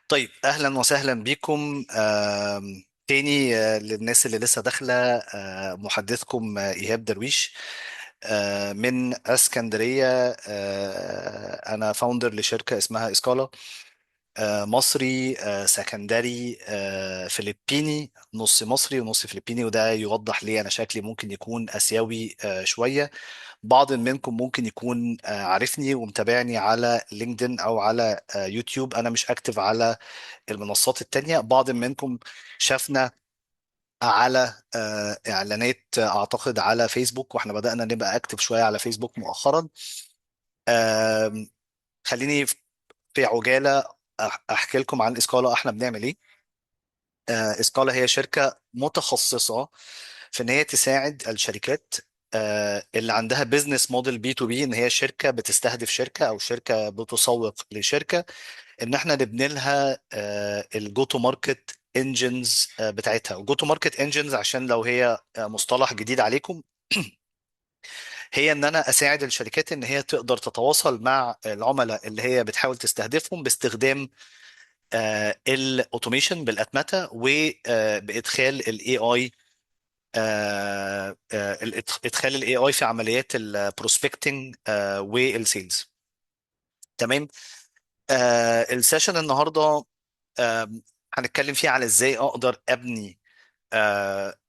طيب، اهلا وسهلا بكم تاني، للناس اللي لسه داخله. محدثكم ايهاب درويش من اسكندريه. انا فاوندر لشركه اسمها اسكالا. مصري، سكندري، فلبيني، نص مصري ونص فلبيني، وده يوضح لي انا شكلي ممكن يكون اسيوي شويه. بعض منكم ممكن يكون عارفني ومتابعني على لينكدين او على يوتيوب. انا مش اكتف على المنصات التانية. بعض منكم شافنا على اعلانات، اعتقد على فيسبوك، واحنا بدأنا نبقى اكتف شوية على فيسبوك مؤخرا. آم، خليني في عجالة احكي لكم عن اسكالا احنا بنعمل ايه. اسكالا هي شركة متخصصة في ان هي تساعد الشركات اللي عندها بيزنس موديل بي تو بي، ان هي شركة بتستهدف شركة او شركة بتسوق لشركة، ان احنا نبني لها الجو تو ماركت انجنز بتاعتها. وجو تو ماركت انجنز، عشان لو هي مصطلح جديد عليكم، هي ان انا اساعد الشركات ان هي تقدر تتواصل مع العملاء اللي هي بتحاول تستهدفهم باستخدام الاوتوميشن بالاتمته، وبادخال الاي اي، ادخال الاي اي في عمليات البروسبكتنج والسيلز. تمام. السيشن النهارده هنتكلم فيه على ازاي اقدر ابني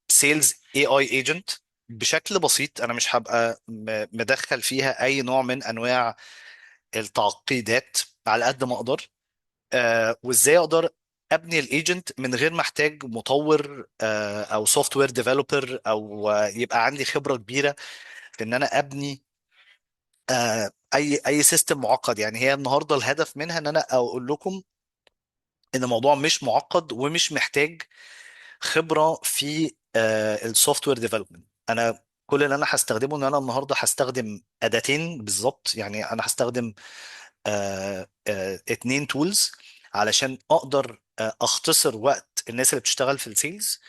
سيلز اي اي ايجنت بشكل بسيط. انا مش هبقى مدخل فيها اي نوع من انواع التعقيدات، على قد ما اقدر. وازاي اقدر ابني الايجنت من غير ما احتاج مطور او سوفت وير ديفلوبر، او يبقى عندي خبره كبيره في ان انا ابني اي سيستم معقد. يعني هي النهارده الهدف منها ان انا اقول لكم ان الموضوع مش معقد ومش محتاج خبره في السوفت وير ديفلوبمنت. انا كل اللي انا هستخدمه ان انا النهارده هستخدم اداتين بالظبط. يعني انا هستخدم اتنين تولز علشان اقدر اختصر وقت الناس اللي بتشتغل في السيلز،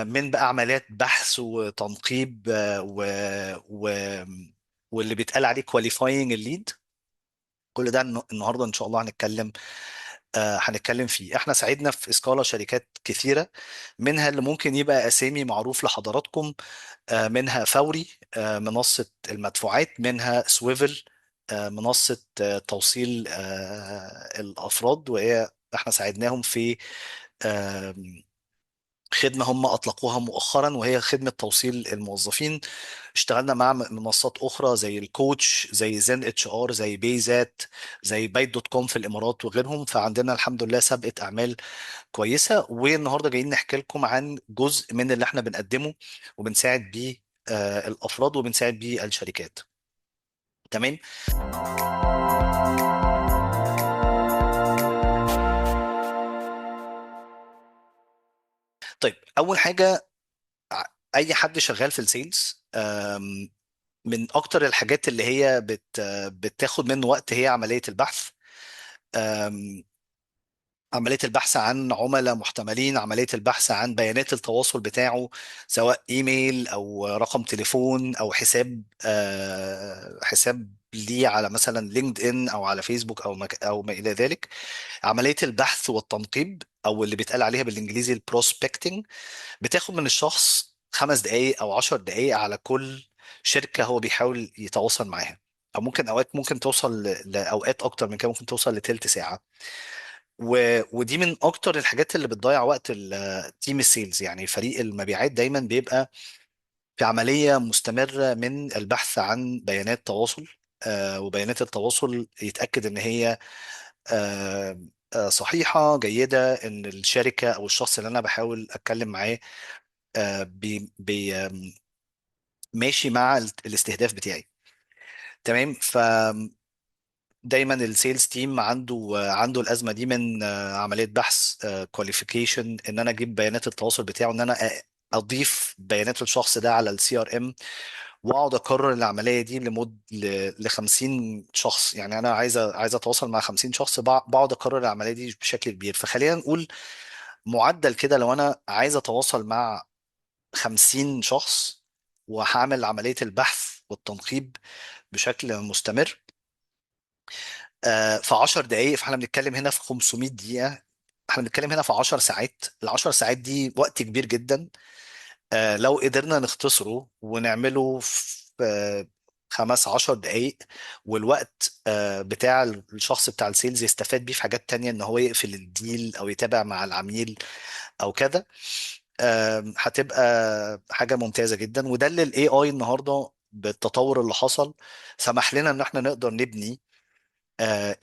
من بقى عمليات بحث وتنقيب و... واللي بيتقال عليه كواليفاينج الليد. كل ده النهارده ان شاء الله هنتكلم فيه. احنا ساعدنا في اسكالا شركات كثيره، منها اللي ممكن يبقى اسامي معروف لحضراتكم، منها فوري، منصه المدفوعات، منها سويفل، منصه توصيل الافراد، وهي احنا ساعدناهم في خدمة هم أطلقوها مؤخرا، وهي خدمة توصيل الموظفين. اشتغلنا مع منصات أخرى زي الكوتش، زي زين اتش ار، زي بيزات، زي بايت دوت كوم في الإمارات وغيرهم. فعندنا الحمد لله سابقة أعمال كويسة. والنهاردة جايين نحكي لكم عن جزء من اللي احنا بنقدمه وبنساعد بيه الأفراد وبنساعد بيه الشركات. تمام. طيب، أول حاجة، أي حد شغال في السيلز، من اكتر الحاجات اللي هي بتاخد منه وقت هي عملية البحث. أم، عملية البحث عن عملاء محتملين، عملية البحث عن بيانات التواصل بتاعه، سواء ايميل او رقم تليفون او حساب ليه على مثلا لينكد ان او على فيسبوك او ما الى ذلك. عملية البحث والتنقيب، او اللي بيتقال عليها بالانجليزي البروسبكتنج، بتاخد من الشخص 5 دقايق أو 10 دقايق على كل شركة هو بيحاول يتواصل معاها. أو ممكن أوقات ممكن توصل لأوقات أكتر من كده، ممكن توصل لتلت ساعة. ودي من أكتر الحاجات اللي بتضيع وقت تيم السيلز. يعني فريق المبيعات دايما بيبقى في عملية مستمرة من البحث عن بيانات تواصل، وبيانات التواصل يتأكد إن هي آه، صحيحة جيدة، إن الشركة أو الشخص اللي أنا بحاول أتكلم معاه بي بي ماشي مع الاستهداف بتاعي. تمام. فدايما السيلز تيم عنده الازمه دي من عمليه بحث، كواليفيكيشن، ان انا اجيب بيانات التواصل بتاعه، ان انا اضيف بيانات الشخص ده على السي ار ام، واقعد اكرر العمليه دي ل 50 شخص. يعني انا عايز اتواصل مع 50 شخص، بقعد اكرر العمليه دي بشكل كبير. فخلينا نقول معدل كده، لو انا عايز اتواصل مع 50 شخص وهعمل عملية البحث والتنقيب بشكل مستمر، في 10 دقائق، فاحنا بنتكلم هنا في 500 دقيقة. احنا بنتكلم هنا في 10 ساعات. ال 10 ساعات دي وقت كبير جدا. لو قدرنا نختصره ونعمله في 15 دقايق، والوقت بتاع الشخص بتاع السيلز يستفاد بيه في حاجات تانية، ان هو يقفل الديل او يتابع مع العميل او كده، هتبقى حاجة ممتازة جدا. وده اللي الاي اي النهاردة بالتطور اللي حصل سمح لنا ان احنا نقدر نبني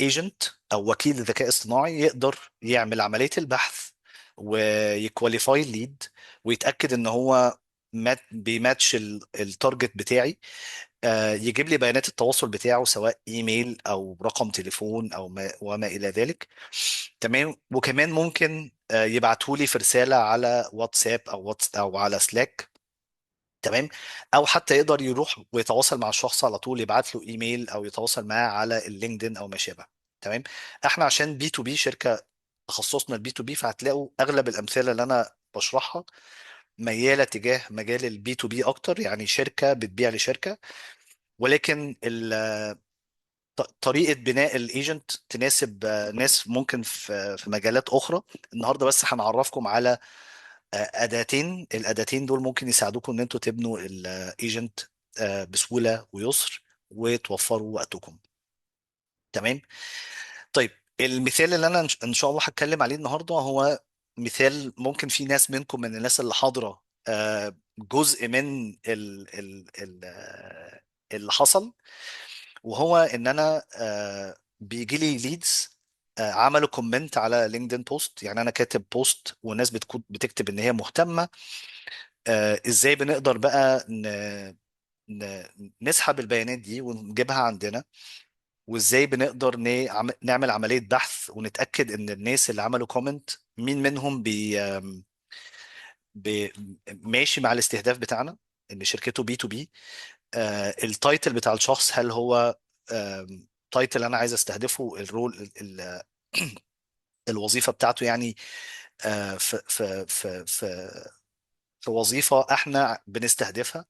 ايجنت او وكيل ذكاء اصطناعي يقدر يعمل عملية البحث ويكواليفاي الليد، ويتأكد ان هو بيماتش التارجت بتاعي. يجيب لي بيانات التواصل بتاعه، سواء ايميل او رقم تليفون او ما وما الى ذلك. تمام. وكمان ممكن يبعته لي في رسالة على واتساب او على سلاك. تمام. او حتى يقدر يروح ويتواصل مع الشخص على طول، يبعت له ايميل او يتواصل معاه على اللينكدين او ما شابه. تمام. احنا عشان بي تو بي شركه، تخصصنا البي تو بي، فهتلاقوا اغلب الامثله اللي انا بشرحها مياله تجاه مجال البي تو بي اكتر، يعني شركه بتبيع لشركه. ولكن طريقه بناء الايجنت تناسب ناس ممكن في مجالات اخرى. النهارده بس هنعرفكم على اداتين. الاداتين دول ممكن يساعدوكم ان انتوا تبنوا الايجنت بسهوله ويسر، وتوفروا وقتكم. تمام. طيب، المثال اللي انا إن شاء الله هتكلم عليه النهارده هو مثال ممكن في ناس منكم، من الناس اللي حاضره، جزء من اللي حصل. وهو ان انا بيجي لي ليدز عملوا كومنت على لينكدين بوست. يعني انا كاتب بوست والناس بتكتب ان هي مهتمه. ازاي بنقدر بقى ن... نسحب البيانات دي ونجيبها عندنا؟ وازاي بنقدر نعمل عملية بحث ونتأكد ان الناس اللي عملوا كومنت مين منهم بي... ماشي مع الاستهداف بتاعنا، ان شركته بي تو بي. التايتل بتاع الشخص، هل هو تايتل انا عايز استهدفه؟ الرول الوظيفة بتاعته يعني في وظيفة احنا بنستهدفها.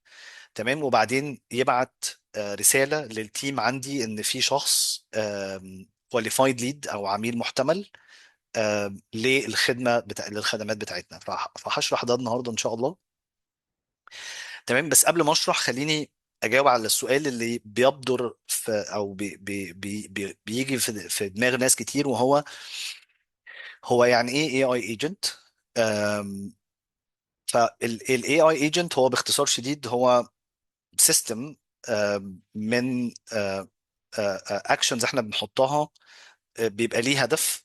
تمام. وبعدين يبعت رسالة للتيم عندي ان في شخص كواليفايد ليد او عميل محتمل للخدمات بتاعتنا. فهشرح ده النهارده ان شاء الله. تمام. بس قبل ما اشرح، خليني اجاوب على السؤال اللي بيبدر في او بيجي في دماغ ناس كتير، وهو هو يعني ايه اي اي ايجنت؟ فالاي اي ايجنت هو باختصار شديد هو سيستم من اكشنز احنا بنحطها، بيبقى ليه هدف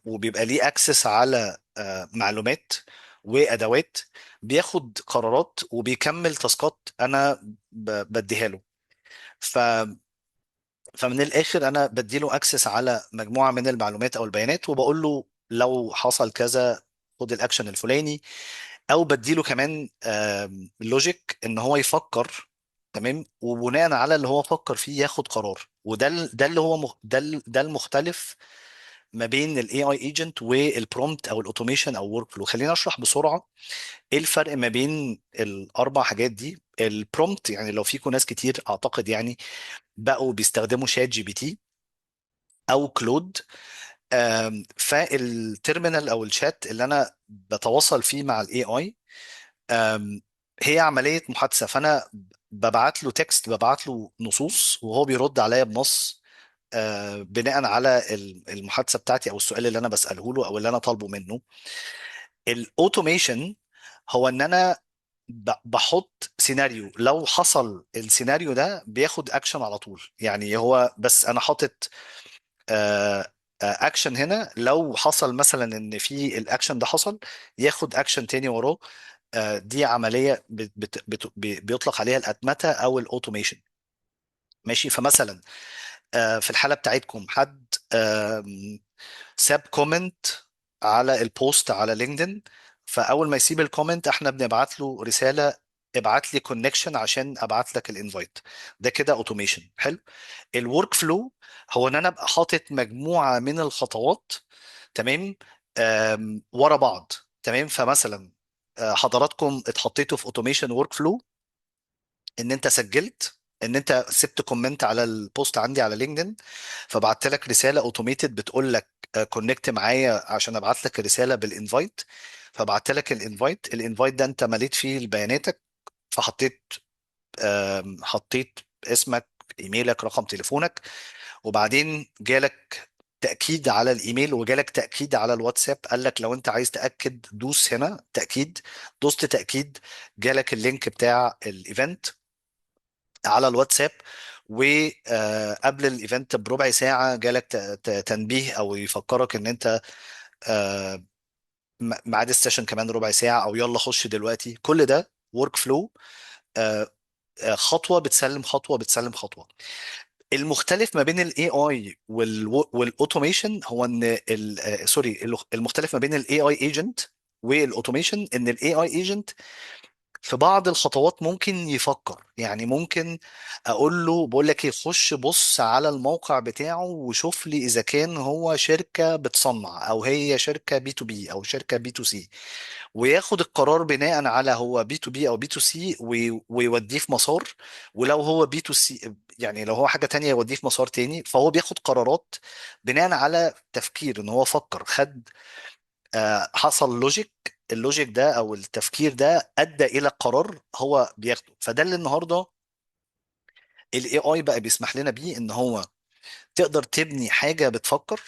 وبيبقى ليه اكسس على معلومات وادوات، بياخد قرارات وبيكمل تاسكات انا بديها له. ف فمن الاخر انا بديله اكسس على مجموعه من المعلومات او البيانات، وبقول له لو حصل كذا خد الاكشن الفلاني. او بديله كمان لوجيك ان هو يفكر. تمام. وبناء على اللي هو فكر فيه ياخد قرار. وده ده اللي هو ده المختلف ما بين الاي اي ايجنت والبرومبت او الاوتوميشن او ورك فلو. خلينا اشرح بسرعه ايه الفرق ما بين الاربع حاجات دي. البرومبت، يعني لو فيكم ناس كتير اعتقد يعني بقوا بيستخدموا شات جي بي تي او كلود. فالتيرمينال او الشات اللي انا بتواصل فيه مع الاي اي هي عملية محادثة. فأنا ببعت له تكست، ببعت له نصوص، وهو بيرد عليا بنص بناء على المحادثة بتاعتي أو السؤال اللي أنا بسأله له أو اللي أنا طالبه منه. الأوتوميشن هو إن أنا بحط سيناريو، لو حصل السيناريو ده بياخد أكشن على طول. يعني هو بس أنا حاطط أكشن هنا، لو حصل مثلا إن في الأكشن ده حصل ياخد أكشن تاني وراه. دي عمليه بيطلق عليها الاتمته او الاوتوميشن. ماشي. فمثلا في الحاله بتاعتكم حد ساب كومنت على البوست على لينكدين، فاول ما يسيب الكومنت احنا بنبعت له رساله: ابعت لي كونكشن عشان ابعت لك الانفايت. ده كده اوتوميشن. حلو. الورك فلو هو ان انا ابقى حاطط مجموعه من الخطوات. تمام. ورا بعض. تمام. فمثلا حضراتكم اتحطيتوا في اوتوميشن ورك فلو ان انت سجلت. ان انت سبت كومنت على البوست عندي على لينكدين، فبعت لك رساله اوتوميتد بتقول لك كونكت معايا عشان ابعت لك الرساله بالانفايت. فبعت لك الانفايت ده انت مليت فيه بياناتك، فحطيت حطيت اسمك، ايميلك، رقم تليفونك، وبعدين جالك تأكيد على الإيميل وجالك تأكيد على الواتساب، قال لك لو أنت عايز تأكد دوس هنا تأكيد. دوست تأكيد، جالك اللينك بتاع الإيفنت على الواتساب. وقبل الإيفنت بربع ساعة جالك تنبيه أو يفكرك إن أنت آه، ميعاد السيشن كمان ربع ساعة، أو يلا خش دلوقتي. كل ده ورك فلو، خطوة بتسلم خطوة بتسلم خطوة. المختلف ما بين الاي اي والاوتوميشن هو ان سوري، المختلف ما بين الاي اي ايجنت والاوتوميشن ان الاي اي ايجنت في بعض الخطوات ممكن يفكر. يعني ممكن اقول له بقول لك ايه، خش بص على الموقع بتاعه وشوف لي اذا كان هو شركة بتصنع او هي شركة بي تو بي او شركة بي تو سي، وياخد القرار بناء على هو بي تو بي او بي تو سي، ويوديه في مسار. ولو هو بي تو سي، يعني لو هو حاجة تانية يوديه في مسار تاني. فهو بياخد قرارات بناء على تفكير، ان هو فكر، خد حصل لوجيك. اللوجيك ده او التفكير ده ادى الى قرار هو بياخده. فده اللي النهارده الاي اي بقى بيسمح لنا بيه، ان هو تقدر تبني حاجة بتفكر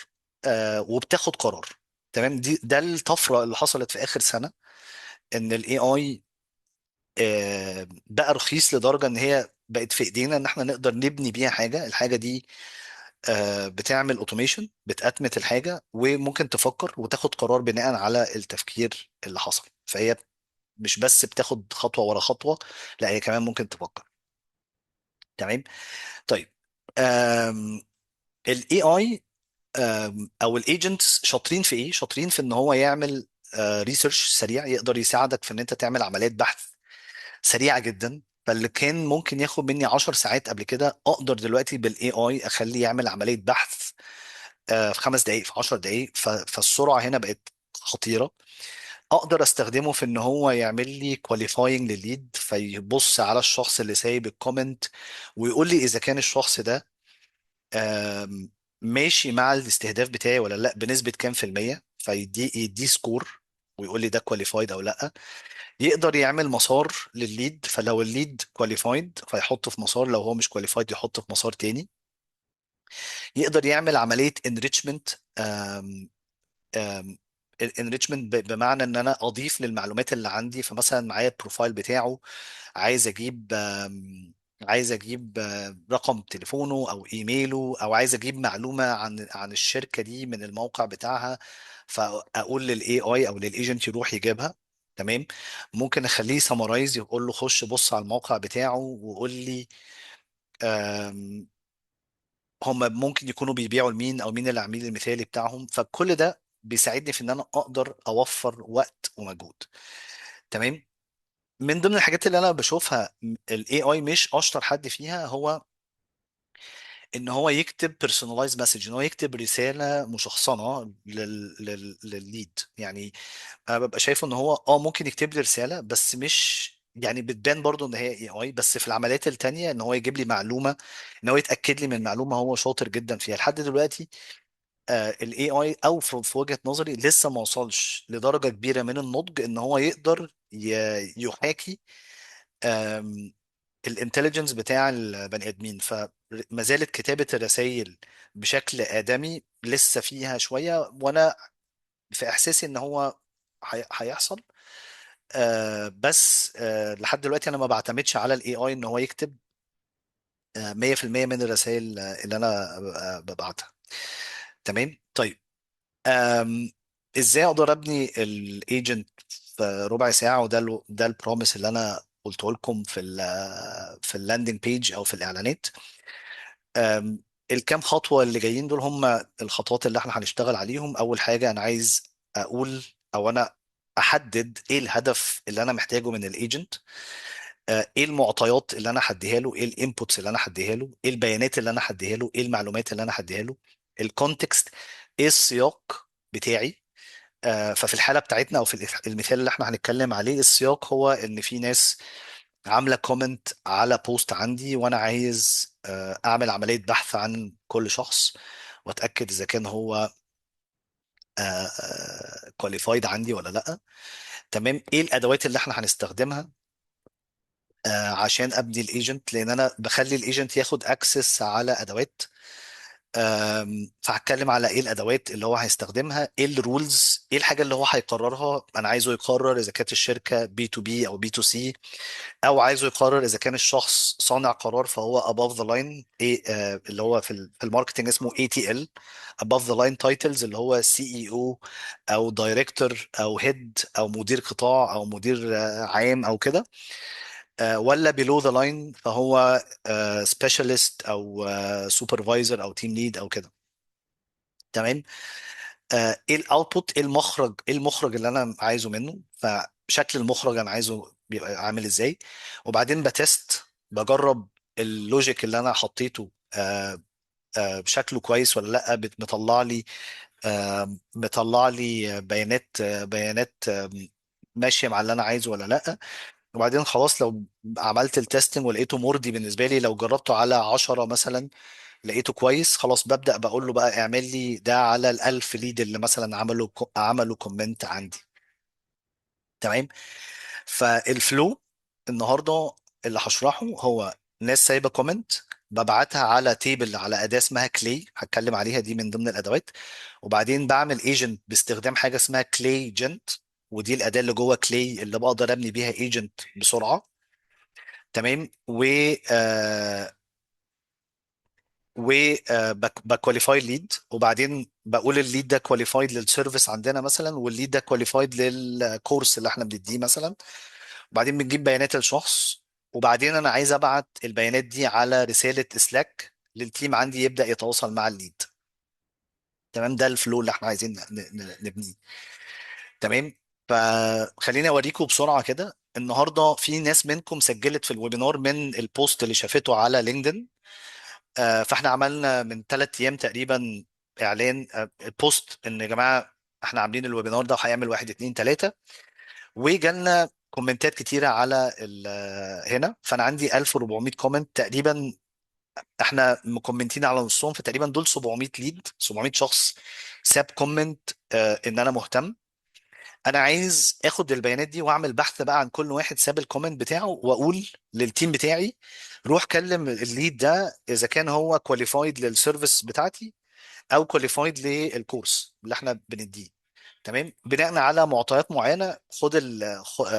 وبتاخد قرار. تمام. ده الطفرة اللي حصلت في اخر سنة، ان الاي اي بقى رخيص لدرجة ان هي بقت في ايدينا ان احنا نقدر نبني بيها حاجة. الحاجة دي بتعمل اوتوميشن، بتأتمت الحاجة، وممكن تفكر وتاخد قرار بناء على التفكير اللي حصل. فهي مش بس بتاخد خطوة ورا خطوة، لا هي كمان ممكن تفكر. تمام. طيب، الاي اي او الايجنتس شاطرين في ايه؟ شاطرين في ان هو يعمل ريسيرش سريع، يقدر يساعدك في ان انت تعمل عمليات بحث سريعه جدا. فاللي كان ممكن ياخد مني 10 ساعات قبل كده، اقدر دلوقتي بالاي اي اخليه يعمل عمليه بحث في 5 دقائق، في 10 دقائق. فالسرعه هنا بقت خطيره. اقدر استخدمه في ان هو يعمل لي كواليفاينج للليد، فيبص على الشخص اللي سايب الكومنت ويقول لي اذا كان الشخص ده آم، ماشي مع الاستهداف بتاعي ولا لا، بنسبه كام في الميه، يدي سكور ويقول لي ده كواليفايد او لا. يقدر يعمل مسار للليد، فلو الليد كواليفايد فيحطه في مسار، لو هو مش كواليفايد يحطه في مسار تاني. يقدر يعمل عملية انريتشمنت. الانريتشمنت بمعنى ان انا اضيف للمعلومات اللي عندي. فمثلا معايا البروفايل بتاعه، عايز اجيب عايز اجيب رقم تليفونه او ايميله، او عايز اجيب معلومة عن الشركة دي من الموقع بتاعها، فاقول للاي اي او للايجنت يروح يجيبها. تمام. ممكن اخليه سمرايز، يقول له خش بص على الموقع بتاعه وقول لي هم ممكن يكونوا بيبيعوا لمين، او مين العميل المثالي بتاعهم. فكل ده بيساعدني في ان انا اقدر اوفر وقت ومجهود. تمام. من ضمن الحاجات اللي انا بشوفها الاي اي مش اشطر حد فيها، هو ان هو يكتب personalized message، ان هو يكتب رساله مشخصنه للليد. يعني انا ببقى شايفه ان هو ممكن يكتب لي رساله، بس مش يعني بتبان برضو ان هي اي اي. بس في العمليات التانية ان هو يجيب لي معلومه، ان هو يتاكد لي من معلومه هو شاطر جدا فيها. لحد دلوقتي الاي اي او في وجهة نظري لسه ما وصلش لدرجة كبيرة من النضج ان هو يقدر يحاكي الانتليجنس بتاع البني ادمين. فما زالت كتابة الرسائل بشكل آدمي لسه فيها شوية، وانا في احساسي ان هو هيحصل. بس لحد دلوقتي انا ما بعتمدش على الاي اي ان هو يكتب 100% من الرسائل اللي انا ببعتها. تمام. طيب، أم، ازاي اقدر ابني الايجنت في ربع ساعه؟ ده البروميس اللي انا قلته لكم في اللاندنج بيج او في الاعلانات. أم، الكام خطوه اللي جايين دول هم الخطوات اللي احنا هنشتغل عليهم. اول حاجه انا عايز اقول، او انا احدد ايه الهدف اللي انا محتاجه من الايجنت. ايه المعطيات اللي انا هديها له، ايه الانبوتس اللي انا هديها له، ايه البيانات اللي انا هديها له، ايه المعلومات اللي انا هديها له، الكونتكست، ايه السياق بتاعي. ففي الحالة بتاعتنا أو في المثال اللي احنا هنتكلم عليه، السياق هو إن في ناس عامله كومنت على بوست عندي، وانا عايز اعمل عمليه بحث عن كل شخص واتاكد اذا كان هو كواليفايد عندي ولا لا. تمام. ايه الادوات اللي احنا هنستخدمها عشان ابني الايجنت؟ لان انا بخلي الايجنت ياخد اكسس على ادوات. فهتكلم على ايه الادوات اللي هو هيستخدمها، ايه الرولز، ايه الحاجه اللي هو هيقررها. انا عايزه يقرر اذا كانت الشركه بي تو بي او بي تو سي، او عايزه يقرر اذا كان الشخص صانع قرار فهو above the line، ايه اللي هو في الماركتنج اسمه ATL، above the line titles، اللي هو CEO او دايركتور او هيد او مدير قطاع او مدير عام او كده، ولا below the line فهو specialist او supervisor او team lead او كده. تمام. ايه الاوتبوت، ايه المخرج، ايه المخرج اللي انا عايزه منه، فشكل المخرج انا عايزه بيبقى عامل ازاي. وبعدين بتست، بجرب اللوجيك اللي انا حطيته بشكله كويس ولا لا، مطلع لي مطلع لي بيانات ماشيه مع اللي انا عايزه ولا لا. وبعدين خلاص لو عملت التستنج ولقيته مرضي بالنسبه لي، لو جربته على 10 مثلا لقيته كويس، خلاص ببدأ بقول له بقى اعمل لي ده على الألف ليد اللي مثلا عملوا كومنت عندي. تمام. فالفلو النهارده اللي هشرحه هو ناس سايبه كومنت، ببعتها على تيبل، على أداة اسمها كلي هتكلم عليها، دي من ضمن الأدوات. وبعدين بعمل ايجنت باستخدام حاجة اسمها كلي جنت، ودي الأداة اللي جوه كلي اللي بقدر أبني بيها ايجنت بسرعة. تمام. وبكواليفاي ليد، وبعدين بقول الليد ده كواليفايد للسيرفيس عندنا مثلا، والليد ده كواليفايد للكورس اللي احنا بنديه مثلا. وبعدين بنجيب بيانات الشخص، وبعدين انا عايز ابعت البيانات دي على رسالة سلاك للتيم عندي يبدأ يتواصل مع الليد. تمام. ده الفلو اللي احنا عايزين نبنيه. تمام. فخليني اوريكم بسرعة كده. النهارده في ناس منكم سجلت في الويبينار من البوست اللي شافته على لينكدين. فاحنا عملنا من 3 ايام تقريبا اعلان بوست ان يا جماعه احنا عاملين الويبينار ده وهيعمل واحد اتنين تلاته، وجالنا كومنتات كتيره على هنا. فانا عندي 1400 كومنت تقريبا، احنا مكومنتين على نصهم، فتقريبا دول 700 ليد، 700 شخص ساب كومنت ان انا مهتم. انا عايز اخد البيانات دي واعمل بحث بقى عن كل واحد ساب الكومنت بتاعه، واقول للتيم بتاعي روح كلم الليد ده اذا كان هو كواليفايد للسيرفيس بتاعتي او كواليفايد للكورس اللي احنا بنديه. تمام. بناء على معطيات معينه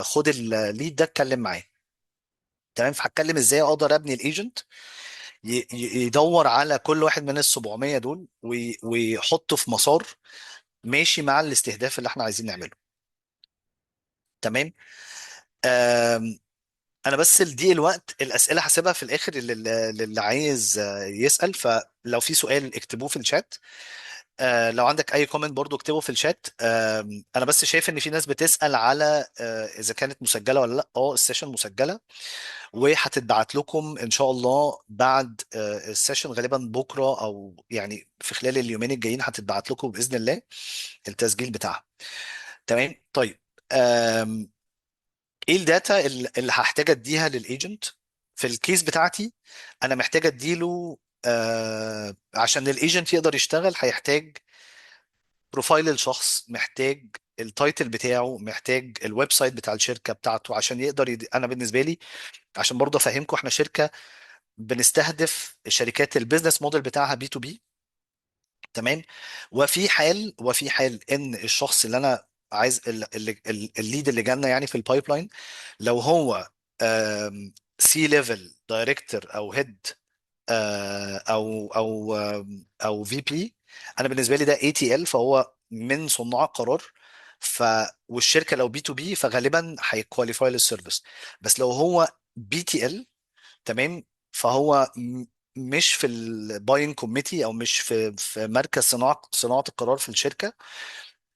خد الليد ده اتكلم معاه. تمام. فهتكلم ازاي اقدر ابني الايجنت يدور على كل واحد من ال 700 دول ويحطه في مسار ماشي مع الاستهداف اللي احنا عايزين نعمله. تمام. انا بس لضيق الوقت الاسئله هسيبها في الاخر للي عايز يسال، فلو في سؤال اكتبوه في الشات. لو عندك اي كومنت برضو اكتبه في الشات. انا بس شايف ان في ناس بتسال على اذا كانت مسجله ولا لا. السيشن مسجله وهتتبعت لكم ان شاء الله بعد السيشن، غالبا بكره او يعني في خلال اليومين الجايين هتتبعت لكم باذن الله التسجيل بتاعها. تمام. طيب. ايه الداتا اللي هحتاج اديها للايجنت في الكيس بتاعتي؟ انا محتاج اديله عشان الايجنت يقدر يشتغل هيحتاج بروفايل الشخص، محتاج التايتل بتاعه، محتاج الويب سايت بتاع الشركه بتاعته عشان يقدر انا بالنسبه لي، عشان برضه افهمكم، احنا شركه بنستهدف الشركات البيزنس موديل بتاعها بي تو بي. تمام. وفي حال ان الشخص اللي انا عايز الليد اللي جالنا يعني في البايب لاين، لو هو سي ليفل دايركتور او هيد او في بي، انا بالنسبه لي ده اي تي ال، فهو من صناع القرار. ف والشركه لو بي تو بي فغالبا هيكواليفاي للسيرفيس. بس لو هو بي تي ال، تمام، فهو مش في الباين كوميتي او مش في مركز صناعه القرار في الشركه.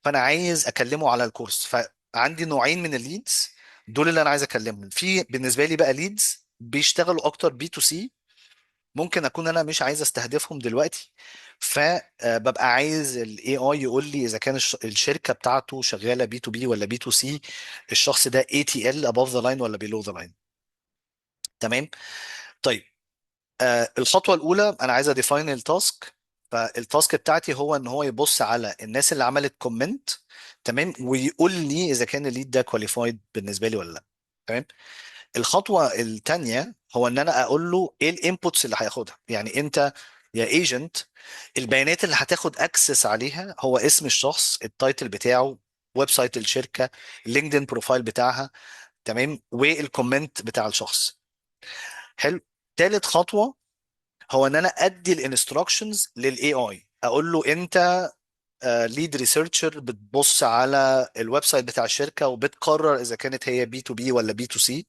فانا عايز اكلمه على الكورس. فعندي نوعين من الليدز، دول اللي انا عايز اكلمهم. في بالنسبه لي بقى ليدز بيشتغلوا اكتر بي تو سي، ممكن اكون انا مش عايز استهدفهم دلوقتي، فببقى عايز الاي اي يقول لي اذا كان الشركه بتاعته شغاله بي تو بي ولا بي تو سي، الشخص ده اي تي ال اباف ذا لاين ولا بيلو ذا لاين. تمام. طيب، الخطوه الاولى انا عايز اديفاين التاسك. فالتاسك بتاعتي هو ان هو يبص على الناس اللي عملت كومنت، تمام، ويقول لي اذا كان الليد ده كواليفايد بالنسبه لي ولا لا. تمام. الخطوه الثانيه هو ان انا اقول له ايه الانبوتس اللي هياخدها. يعني انت يا ايجنت، البيانات اللي هتاخد اكسس عليها هو اسم الشخص، التايتل بتاعه، ويب سايت الشركه، اللينكدين بروفايل بتاعها، تمام، والكومنت بتاع الشخص. حلو. تالت خطوه هو ان انا ادي الانستراكشنز للاي اي، اقول له انت ليد ريسيرشر بتبص على الويب سايت بتاع الشركه وبتقرر اذا كانت هي بي تو بي ولا بي تو سي.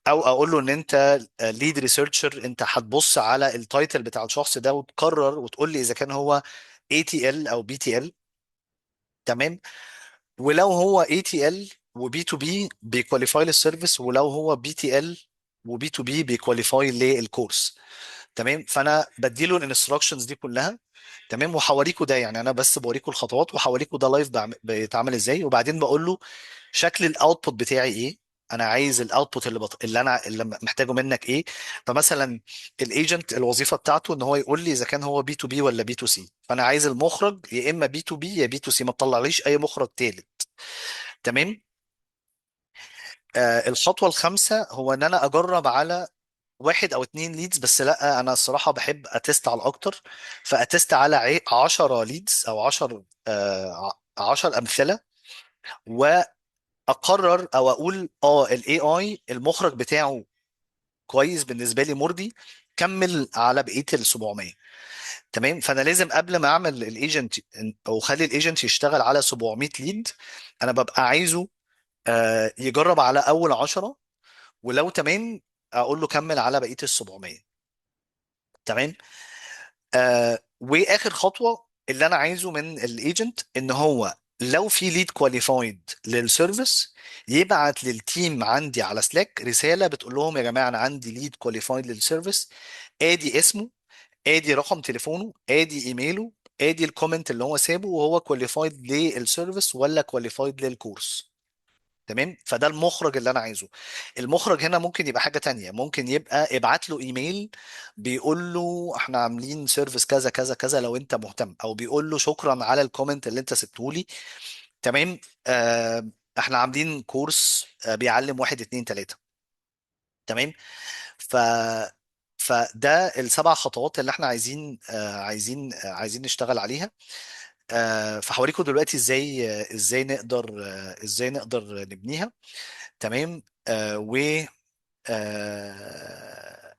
او اقول له ان انت ليد ريسيرشر، انت هتبص على التايتل بتاع الشخص ده وتقرر وتقول لي اذا كان هو اي تي ال او بي تي ال. تمام. ولو هو اي تي ال وبي تو بي بيكواليفاي للسيرفيس، ولو هو بي تي ال وبي تو بي بيكواليفاي للكورس. تمام. فانا بديله الانستراكشنز دي كلها. تمام. وحواريكوا ده، يعني انا بس بوريكوا الخطوات وحواريكوا ده لايف بيتعمل ازاي. وبعدين بقول له شكل الاوتبوت بتاعي ايه، انا عايز الاوتبوت اللي محتاجه منك ايه. فمثلا الايجنت الوظيفه بتاعته ان هو يقول لي اذا كان هو بي تو بي ولا بي تو سي، فانا عايز المخرج يا اما بي تو بي يا بي تو سي، ما تطلعليش اي مخرج تالت. تمام. الخطوه الخامسه هو ان انا اجرب على واحد او اتنين ليدز بس. لا، انا الصراحه بحب اتست على الاكتر. فاتست على 10 ليدز او 10 10 امثله، واقرر او اقول الاي اي المخرج بتاعه كويس بالنسبه لي، مرضي، كمل على بقيه ال 700. تمام. فانا لازم قبل ما اعمل الايجنت او اخلي الايجنت يشتغل على 700 ليد، انا ببقى عايزه يجرب على اول 10، ولو تمام اقول له كمل على بقيه ال 700. تمام. واخر خطوه اللي انا عايزه من الايجنت ان هو لو في ليد كواليفايد للسيرفيس، يبعت للتيم عندي على سلاك رساله بتقول لهم يا جماعه انا عندي ليد كواليفايد للسيرفيس، ادي اسمه، ادي رقم تليفونه، ادي ايميله، ادي الكومنت اللي هو سابه، وهو كواليفايد للسيرفيس ولا كواليفايد للكورس. تمام. فده المخرج اللي انا عايزه. المخرج هنا ممكن يبقى حاجة تانية، ممكن يبقى ابعت له ايميل بيقول له احنا عاملين سيرفيس كذا كذا كذا لو انت مهتم، او بيقول له شكرا على الكومنت اللي انت سبته لي. تمام. احنا عاملين كورس بيعلم واحد اتنين تلاتة. تمام. ف فده السبع خطوات اللي احنا عايزين نشتغل عليها. فهوريكم دلوقتي ازاي نقدر نبنيها. تمام. و آه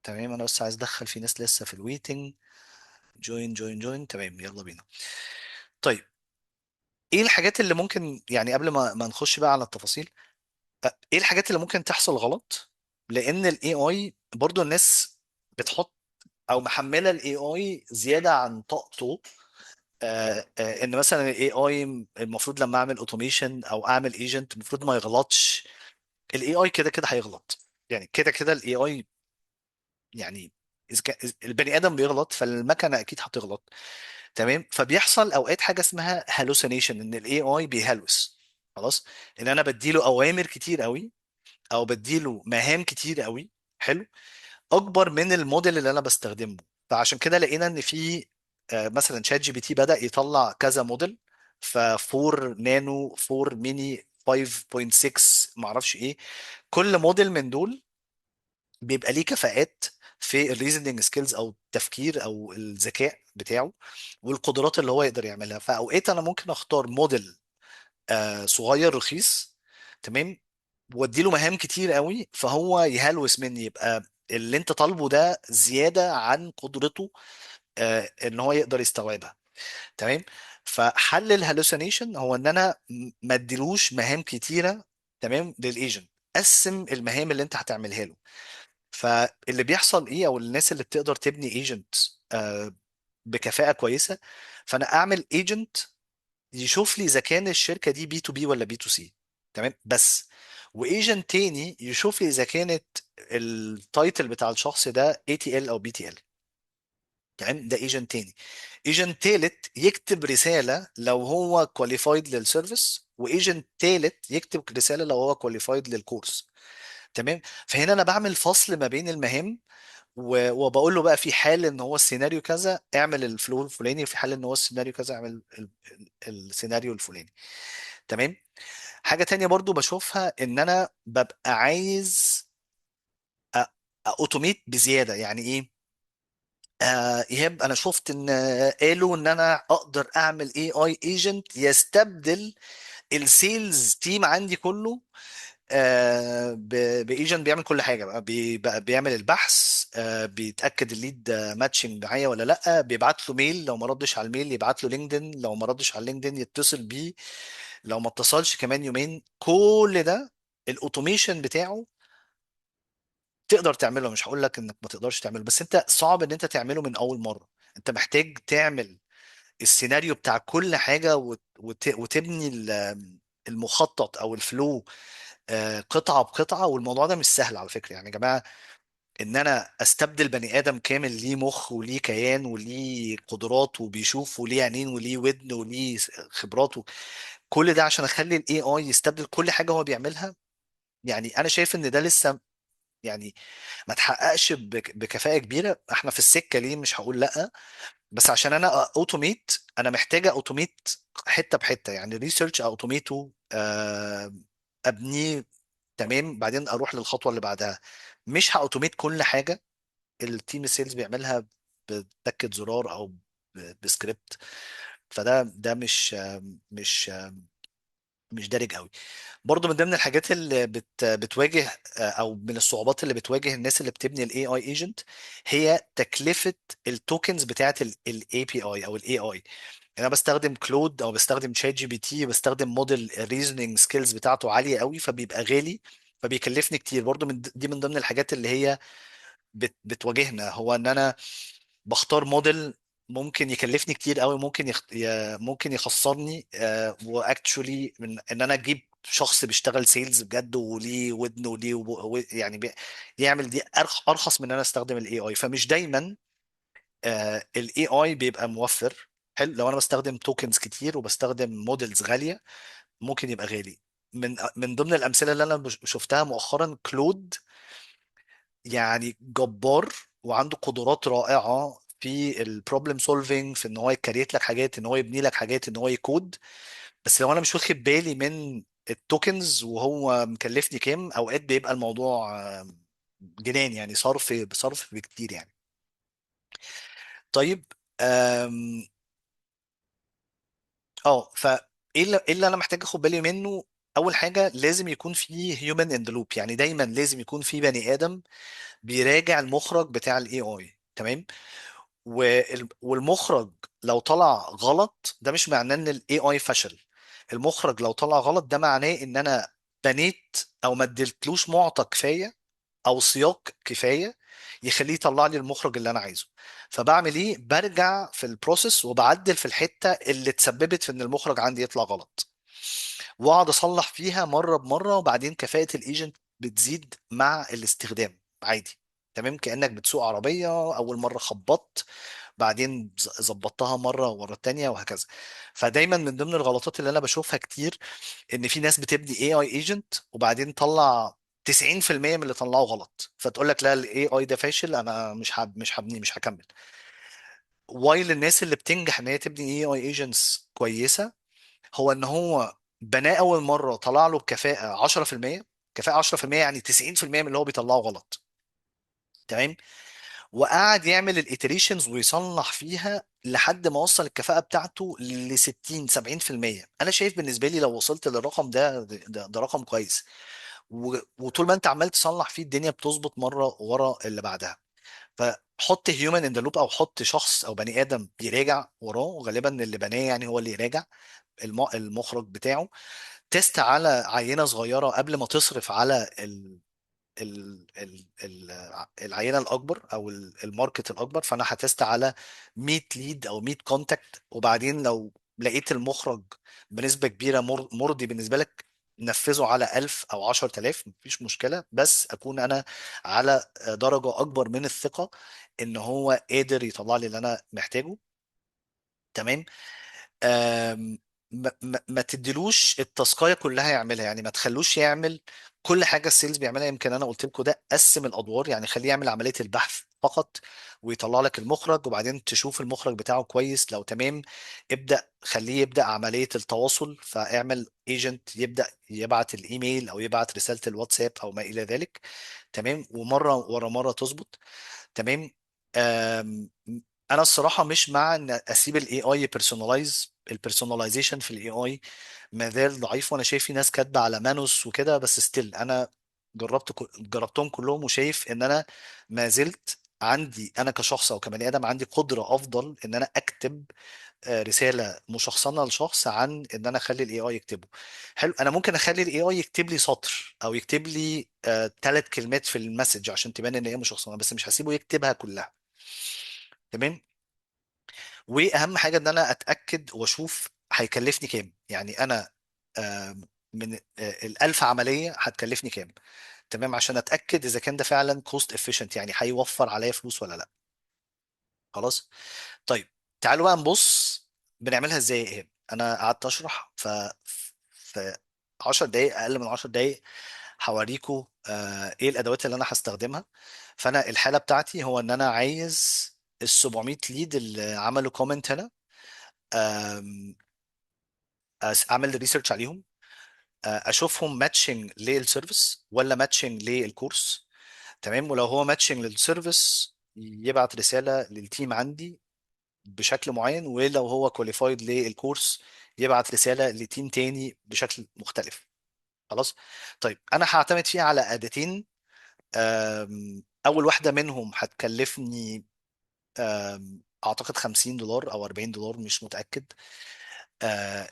تمام. انا بس عايز ادخل في ناس لسه في الويتنج. جوين جوين جوين. تمام، يلا بينا. طيب، ايه الحاجات اللي ممكن، يعني قبل ما نخش بقى على التفاصيل، ايه الحاجات اللي ممكن تحصل غلط؟ لان الاي اي برضو الناس بتحط او محمله الاي اي زياده عن طاقته. ان مثلا الاي اي المفروض لما اعمل اوتوميشن او اعمل ايجنت المفروض ما يغلطش. الاي اي كده كده هيغلط، يعني كده كده الاي اي، يعني اذا كان البني ادم بيغلط فالمكنه اكيد هتغلط. تمام. فبيحصل اوقات حاجه اسمها هالوسينيشن، ان الاي اي بيهلوس. خلاص. ان انا بديله اوامر كتير قوي او بديله مهام كتير قوي. حلو. اكبر من الموديل اللي انا بستخدمه. فعشان كده لقينا ان في مثلا شات جي بي تي بدأ يطلع كذا موديل. ف4 نانو، 4 ميني، 5.6، معرفش ايه. كل موديل من دول بيبقى ليه كفاءات في الريزنينج سكيلز او التفكير او الذكاء بتاعه والقدرات اللي هو يقدر يعملها. فاوقات انا ممكن اختار موديل صغير رخيص. تمام. وادي له مهام كتير قوي فهو يهلوس مني، يبقى اللي انت طالبه ده زيادة عن قدرته ان هو يقدر يستوعبها. تمام. فحل الهلوسينيشن هو ان انا ما اديلوش مهام كتيرة. تمام. للايجنت قسم المهام اللي انت هتعملها له. فاللي بيحصل ايه، او الناس اللي بتقدر تبني ايجنت بكفاءة كويسة، فانا اعمل ايجنت يشوف لي اذا كان الشركة دي بي تو بي ولا بي تو سي. تمام بس. وايجنت تاني يشوف لي اذا كانت التايتل بتاع الشخص ده اي تي ال او بي تي ال. تمام. ده ايجنت تاني. ايجنت تالت يكتب رسالة لو هو كواليفايد للسيرفيس وايجنت تالت يكتب رساله لو هو كواليفايد للكورس. تمام. فهنا انا بعمل فصل ما بين المهام، وبقول له بقى في حال ان هو السيناريو كذا اعمل الفلو الفلاني، في حال ان هو السيناريو كذا اعمل السيناريو الفلاني. تمام. حاجة تانية برضو بشوفها ان انا ببقى عايز اوتوميت بزيادة. يعني ايه؟ ايهاب، انا شفت ان قالوا ان انا اقدر اعمل اي اي ايجنت يستبدل السيلز تيم عندي كله، بايجنت بيعمل كل حاجه بقى. بقى بيعمل البحث، بيتاكد الليد ماتشنج معايا ولا لا، بيبعت له ميل، لو ما ردش على الميل يبعت له لينكدين، لو ما ردش على لينكدين يتصل بيه، لو ما اتصلش كمان يومين. كل ده الاوتوميشن بتاعه تقدر تعمله. مش هقول لك انك ما تقدرش تعمله، بس انت صعب ان انت تعمله من اول مره. انت محتاج تعمل السيناريو بتاع كل حاجه، وتبني المخطط او الفلو قطعه بقطعه. والموضوع ده مش سهل على فكره يعني يا جماعه. ان انا استبدل بني ادم كامل ليه مخ وليه كيان وليه قدرات وبيشوف وليه عينين وليه ودن وليه خبرات كل ده عشان اخلي الاي اي يستبدل كل حاجه هو بيعملها. يعني انا شايف ان ده لسه يعني ما تحققش بكفاءه كبيره. احنا في السكه ليه؟ مش هقول لا، بس عشان انا اوتوميت انا محتاجه اوتوميت حته بحته. يعني ريسيرش اوتوميته، ابنيه. تمام. بعدين اروح للخطوه اللي بعدها. مش هاوتوميت كل حاجه التيم السيلز بيعملها بتكة زرار او بسكريبت. فده مش مش دارج قوي. برضو من ضمن الحاجات اللي بتواجه، او من الصعوبات اللي بتواجه الناس اللي بتبني الاي اي ايجنت، هي تكلفة التوكنز بتاعت الاي بي اي او الاي اي. انا بستخدم كلود او بستخدم شات جي بي تي، بستخدم موديل الريزنينج سكيلز بتاعته عالية قوي، فبيبقى غالي، فبيكلفني كتير. برضو دي من ضمن الحاجات اللي هي بتواجهنا، هو ان انا بختار موديل ممكن يكلفني كتير قوي، ممكن يخسرني. واكتشولي من ان انا اجيب شخص بيشتغل سيلز بجد وليه ودن وليه يعني يعمل دي ارخص من ان انا استخدم الاي اي. فمش دايما الاي اي بيبقى موفر. حلو. لو انا بستخدم توكنز كتير وبستخدم موديلز غالية ممكن يبقى غالي. من ضمن الامثله اللي انا شفتها مؤخرا كلود. يعني جبار وعنده قدرات رائعة في البروبلم سولفينج، في ان هو يكريت لك حاجات، ان هو يبني لك حاجات، ان هو يكود. بس لو انا مش واخد بالي من التوكنز وهو مكلفني كام، اوقات بيبقى الموضوع جنان يعني، صرف بصرف بكتير يعني. طيب. آم، إيه اللي انا محتاج اخد بالي منه؟ اول حاجه لازم يكون في هيومن ان ذا لوب. يعني دايما لازم يكون في بني ادم بيراجع المخرج بتاع الاي اي. تمام. والمخرج لو طلع غلط ده مش معناه ان الاي اي فشل. المخرج لو طلع غلط ده معناه ان انا بنيت او ما اديتلوش معطى كفايه او سياق كفايه يخليه يطلع لي المخرج اللي انا عايزه. فبعمل ايه؟ برجع في البروسيس وبعدل في الحته اللي تسببت في ان المخرج عندي يطلع غلط، واقعد اصلح فيها مره بمره. وبعدين كفاءه الايجنت بتزيد مع الاستخدام عادي. تمام. كانك بتسوق عربيه، اول مره خبطت، بعدين ظبطتها مره ورا التانيه وهكذا. فدايما من ضمن الغلطات اللي انا بشوفها كتير ان في ناس بتبني اي اي ايجنت وبعدين طلع 90% من اللي طلعه غلط، فتقول لك لا الاي اي ده فاشل، انا مش هبني، مش هكمل. وايل الناس اللي بتنجح ان هي تبني اي اي ايجنتس كويسه، هو ان هو بناه اول مره طلع له بكفاءه 10%. كفاءه 10% يعني 90% من اللي هو بيطلعه غلط. تمام. وقعد يعمل الاتريشنز ويصلح فيها لحد ما وصل الكفاءة بتاعته ل 60 70%. انا شايف بالنسبة لي لو وصلت للرقم ده رقم كويس. وطول ما انت عمال تصلح فيه الدنيا بتظبط مرة ورا اللي بعدها. فحط هيومن ان ذا لوب، او حط شخص او بني ادم يراجع وراه. غالبا اللي بناه يعني هو اللي يراجع المخرج بتاعه. تيست على عينة صغيرة قبل ما تصرف على العينه الاكبر او الماركت الاكبر. فانا هتست على 100 ليد او 100 كونتاكت، وبعدين لو لقيت المخرج بنسبه كبيره مرضي بالنسبه لك، نفذه على 1000 او 10000 مفيش مشكله، بس اكون انا على درجه اكبر من الثقه ان هو قادر يطلع لي اللي انا محتاجه. تمام. ما تديلوش التاسكايه كلها يعملها، يعني ما تخلوش يعمل كل حاجه السيلز بيعملها. يمكن انا قلت لكم ده، قسم الادوار، يعني خليه يعمل عمليه البحث فقط ويطلع لك المخرج، وبعدين تشوف المخرج بتاعه كويس لو تمام، خليه يبدا عمليه التواصل، فاعمل ايجنت يبدا يبعت الايميل او يبعت رساله الواتساب او ما الى ذلك. تمام، ومره ورا مره تظبط. تمام. أم، انا الصراحه مش مع ان اسيب الاي اي بيرسونلايز، البيرسوناليزيشن في الاي اي ما زال ضعيف، وانا شايف في ناس كاتبه على مانوس وكده، بس ستيل انا جربتهم كلهم، وشايف ان انا ما زلت عندي انا كشخص او كبني ادم عندي قدره افضل ان انا اكتب رساله مشخصنه لشخص عن ان انا اخلي الاي اي يكتبه. حلو، انا ممكن اخلي الاي اي يكتب لي سطر او يكتب لي 3 كلمات في المسج عشان تبان ان هي مشخصنه، بس مش هسيبه يكتبها كلها. تمام. واهم حاجه ان انا اتاكد واشوف هيكلفني كام، يعني انا من الألف عملية هتكلفني كام. تمام، عشان أتأكد إذا كان ده فعلا كوست efficient، يعني هيوفر عليا فلوس ولا لا. خلاص. طيب، تعالوا بقى نبص بنعملها ازاي. ايه، انا قعدت اشرح في 10 دقايق، اقل من 10 دقايق هوريكم ايه الادوات اللي انا هستخدمها. فانا الحاله بتاعتي هو ان انا عايز ال 700 ليد اللي عملوا كومنت هنا، آم، اعمل ريسيرش عليهم، اشوفهم ماتشنج للسيرفيس ولا ماتشنج للكورس. تمام، ولو هو ماتشنج للسيرفيس يبعت رساله للتيم عندي بشكل معين، ولو هو كواليفايد للكورس يبعت رسالة لتيم تاني بشكل مختلف. خلاص. طيب، انا هعتمد فيها على اداتين. اول واحدة منهم هتكلفني اعتقد $50 او $40، مش متأكد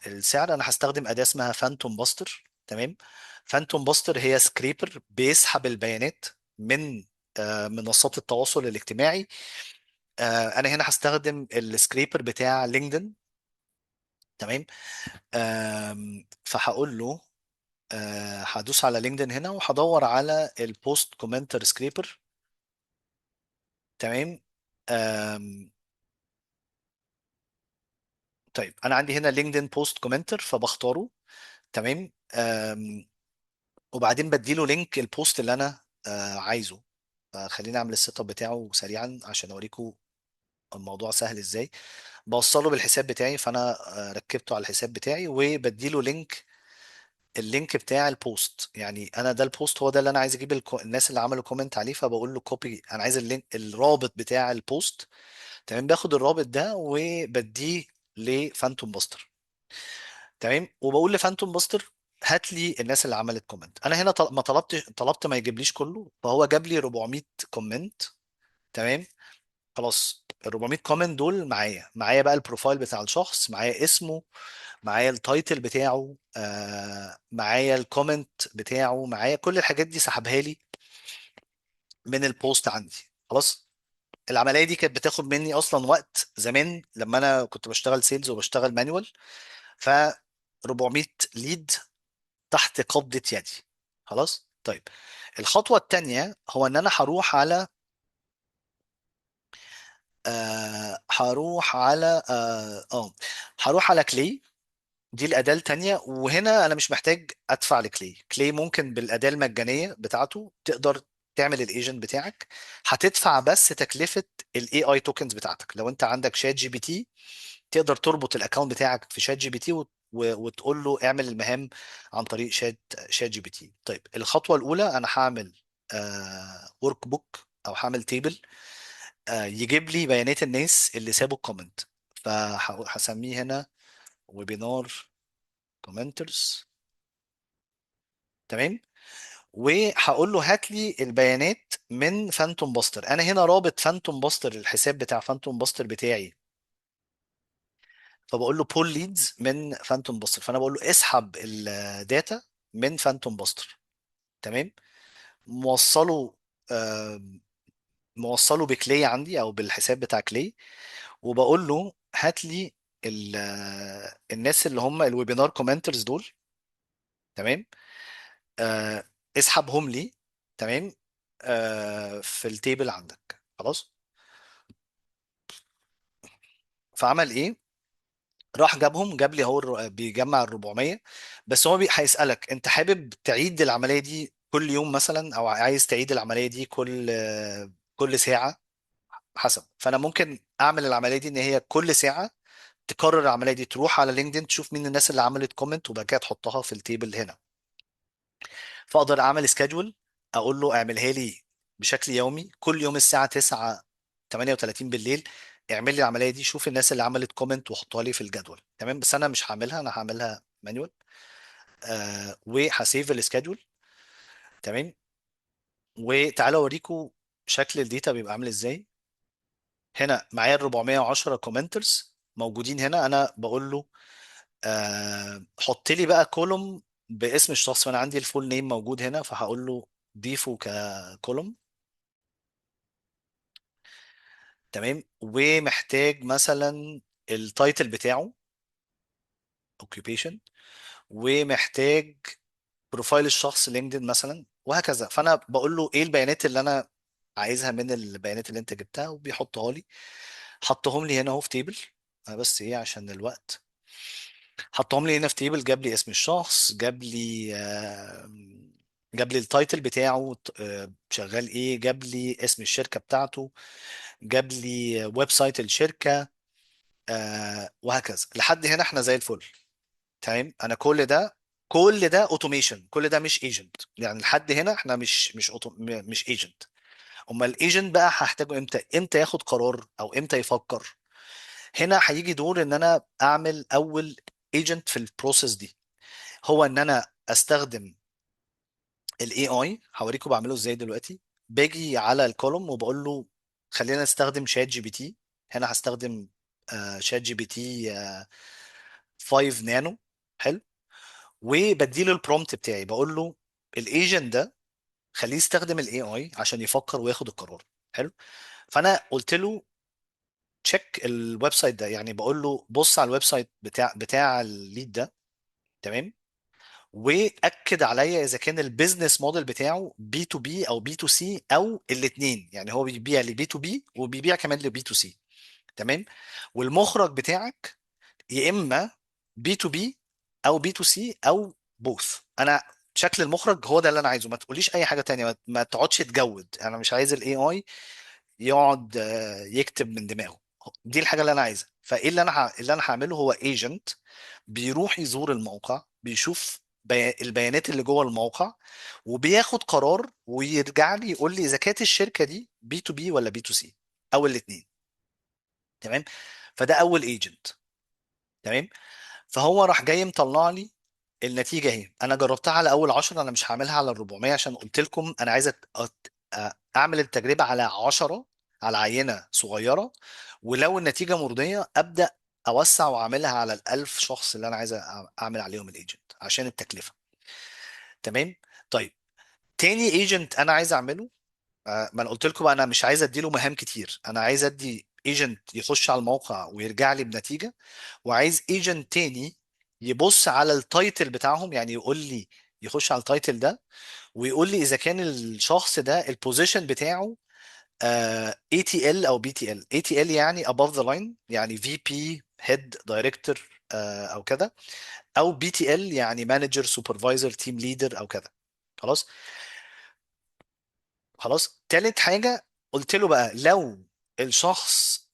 السعر. انا هستخدم أداة اسمها فانتوم باستر. تمام. فانتوم باستر هي سكريبر بيسحب البيانات من منصات التواصل الاجتماعي. انا هنا هستخدم السكريبر بتاع لينكدين. تمام. فهقول له هدوس على لينكدين هنا وهدور على البوست كومنتر سكريبر. تمام. آم، طيب، انا عندي هنا لينكدين بوست كومنتر فبختاره. تمام. وبعدين بديله لينك البوست اللي انا عايزه. خليني اعمل السيت اب بتاعه سريعا عشان اوريكم الموضوع سهل ازاي. بوصله بالحساب بتاعي، فانا ركبته على الحساب بتاعي وبديله لينك، اللينك بتاع البوست. يعني انا ده البوست هو ده اللي انا عايز اجيب الناس اللي عملوا كومنت عليه، فبقول له كوبي، انا عايز اللينك الرابط بتاع البوست. تمام، باخد الرابط ده وبديه لفانتوم باستر. تمام، وبقول لفانتوم باستر هات لي الناس اللي عملت كومنت. انا هنا ما طلبت ما يجيبليش كله، فهو جاب لي 400 كومنت. تمام. خلاص، ال 400 كومنت دول معايا بقى البروفايل بتاع الشخص، معايا اسمه، معايا التايتل بتاعه، معايا الكومنت بتاعه، معايا كل الحاجات دي سحبها لي من البوست عندي. خلاص. العمليه دي كانت بتاخد مني اصلا وقت زمان لما انا كنت بشتغل سيلز وبشتغل مانوال. ف 400 ليد تحت قبضه يدي. خلاص. طيب، الخطوه الثانيه هو ان انا هروح على هروح على هروح على كلي. دي الأداة التانية، وهنا أنا مش محتاج أدفع لكلي. كلي ممكن بالأداة المجانية بتاعته تقدر تعمل الايجنت بتاعك. هتدفع بس تكلفة الاي اي توكنز بتاعتك. لو انت عندك شات جي بي تي تقدر تربط الاكونت بتاعك في شات جي بي تي وتقول له اعمل المهام عن طريق شات جي بي تي. طيب، الخطوة الأولى أنا هعمل ورك بوك أو هعمل تيبل يجيب لي بيانات الناس اللي سابوا الكومنت. فهسميه هنا ويبينار كومنترز. تمام. وهقول له هات لي البيانات من فانتوم باستر. انا هنا رابط فانتوم باستر، الحساب بتاع فانتوم باستر بتاعي، فبقول له بول ليدز من فانتوم باستر، فانا بقول له اسحب الداتا من فانتوم باستر. تمام. موصله آه، موصله بكلي عندي او بالحساب بتاع كلي، وبقول له هات لي الناس اللي هم الويبينار كومنترز دول. تمام. آه، اسحبهم لي. تمام. في التيبل عندك. خلاص. فعمل ايه؟ راح جابهم، جاب لي هو بيجمع ال 400. بس هو هيسألك انت حابب تعيد العملية دي كل يوم مثلا، او عايز تعيد العملية دي كل ساعة، حسب. فانا ممكن اعمل العملية دي ان هي كل ساعة تكرر العملية دي، تروح على لينكدين تشوف مين الناس اللي عملت كومنت، وبعد كده تحطها في التيبل هنا. فاقدر اعمل سكادجول، اقول له اعملها لي بشكل يومي كل يوم الساعه 9 38 بالليل، اعمل لي العمليه دي، شوف الناس اللي عملت كومنت وحطها لي في الجدول. تمام، بس انا مش هعملها، انا هعملها مانوال. وهسيف السكادجول. تمام. وتعالى اوريكم شكل الداتا بيبقى عامل ازاي. هنا معايا ال 410 كومنترز موجودين هنا. انا بقول له حط لي بقى كولوم باسم الشخص، وانا عندي الفول نيم موجود هنا، فهقول له ضيفه ككولوم. تمام. ومحتاج مثلا التايتل بتاعه occupation، ومحتاج بروفايل الشخص لينكدين مثلا، وهكذا. فانا بقول له ايه البيانات اللي انا عايزها من البيانات اللي انت جبتها، وبيحطها لي. حطهم لي هنا اهو في تيبل. بس ايه عشان الوقت، حطهم لي هنا في تيبل. جاب لي اسم الشخص، جاب لي التايتل بتاعه، شغال ايه، جاب لي اسم الشركة بتاعته، جاب لي ويب سايت الشركة، وهكذا. لحد هنا احنا زي الفل. تمام. انا كل ده اوتوميشن، كل ده مش ايجنت. يعني لحد هنا احنا مش ايجنت. امال الايجنت بقى هحتاجه امتى؟ امتى ياخد قرار او امتى يفكر؟ هنا هيجي دور ان انا اعمل اول ايجنت في البروسيس دي، هو ان انا استخدم الاي اي. هوريكم بعمله ازاي دلوقتي. باجي على الكولوم وبقول له خلينا نستخدم شات جي بي تي. هنا هستخدم شات جي بي تي 5 نانو. حلو. وبديله البرومبت بتاعي، بقول له الايجنت ده خليه يستخدم الاي اي عشان يفكر وياخد القرار. حلو. فانا قلت له تشيك الويب سايت ده، يعني بقول له بص على الويب سايت بتاع الليد ده. تمام. واكد عليا اذا كان البيزنس موديل بتاعه بي تو بي او بي تو سي او الاثنين، يعني هو بيبيع لبي تو بي وبيبيع كمان لبي تو سي. تمام. والمخرج بتاعك يا اما بي تو بي او بي تو سي او بوث. انا شكل المخرج هو ده اللي انا عايزه، ما تقوليش اي حاجه تانية، ما تقعدش تجود. انا مش عايز الاي اي يقعد يكتب من دماغه. دي الحاجه اللي انا عايزها. فايه اللي انا هعمله هو ايجنت بيروح يزور الموقع، بيشوف البيانات اللي جوه الموقع، وبياخد قرار ويرجع لي يقول لي اذا كانت الشركه دي بي تو بي ولا بي تو سي او الاثنين. تمام. فده اول ايجنت. تمام. فهو راح جاي مطلع لي النتيجه اهي. انا جربتها على اول 10، انا مش هعملها على ال 400 عشان قلت لكم انا عايز اعمل التجربه على 10، على عينه صغيره. ولو النتيجه مرضيه ابدا اوسع واعملها على ال 1000 شخص اللي انا عايز اعمل عليهم الايجنت عشان التكلفه. تمام. طيب، تاني ايجنت انا عايز اعمله، ما انا قلت لكم بقى انا مش عايز اديله مهام كتير، انا عايز ادي ايجنت يخش على الموقع ويرجع لي بنتيجه. وعايز ايجنت تاني يبص على التايتل بتاعهم، يعني يقول لي يخش على التايتل ده ويقول لي اذا كان الشخص ده البوزيشن بتاعه اي تي ال او بي تي ال. اي تي ال يعني above the line، يعني في بي هيد دايركتور او كده، او بي تي ال يعني مانجر سوبرفايزر تيم ليدر او كده. خلاص. خلاص. تالت حاجه قلت له بقى لو الشخص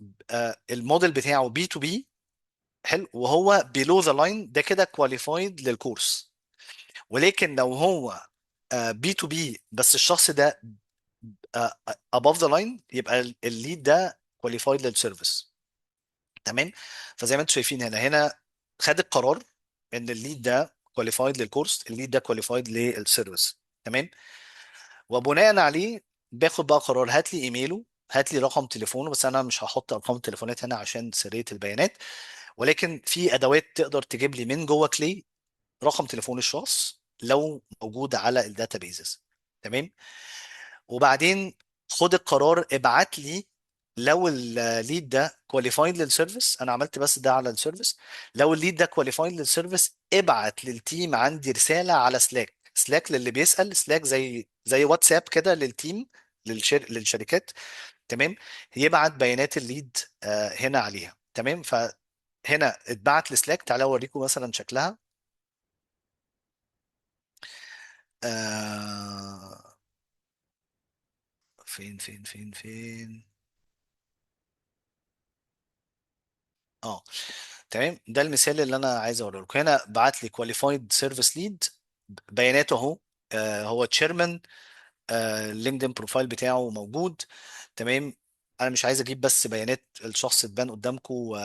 الموديل بتاعه بي تو بي، حلو، وهو below the line، ده كده كواليفايد للكورس. ولكن لو هو بي تو بي بس الشخص ده above the line، يبقى الليد ده كواليفايد للسيرفيس. تمام. فزي ما انتم شايفين هنا خد القرار ان الليد ده كواليفايد للكورس، الليد ده كواليفايد للسيرفيس. تمام. وبناء عليه باخد بقى قرار، هات لي ايميله، هات لي رقم تليفونه. بس انا مش هحط ارقام التليفونات هنا عشان سرية البيانات، ولكن في ادوات تقدر تجيب لي من جوه كلي رقم تليفون الشخص لو موجود على الداتابيزز. تمام. وبعدين خد القرار، ابعت لي لو الليد ده كواليفايد للسيرفيس. انا عملت بس ده على السيرفيس. لو الليد ده كواليفايد للسيرفيس ابعت للتيم عندي رسالة على سلاك. سلاك للي بيسأل، سلاك زي واتساب كده للتيم، للشركات. تمام. يبعت بيانات الليد هنا عليها. تمام. هنا اتبعت لسلاك، تعالوا اوريكم مثلا شكلها. آه فين. اه تمام، ده المثال اللي انا عايز اوريه لكم. هنا بعت لي كواليفايد سيرفيس ليد، بياناته اهو. هو تشيرمان، اللينكدين بروفايل بتاعه موجود. تمام. انا مش عايز اجيب بس بيانات الشخص تبان قدامكم،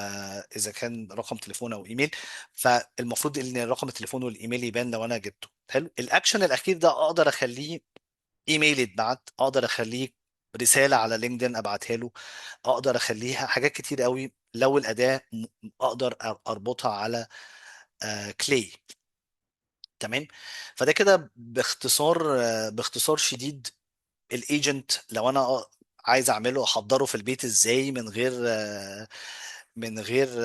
اذا كان رقم تليفون او ايميل، فالمفروض ان رقم التليفون والايميل يبان لو انا جبته. حلو. الاكشن الاخير ده اقدر اخليه ايميل يتبعت، اقدر اخليه رساله على لينكدين ابعتها له، اقدر اخليها حاجات كتير قوي لو الاداه اقدر اربطها على كلاي. تمام. فده كده باختصار، باختصار شديد، الايجنت لو انا عايز اعمله احضره في البيت ازاي من غير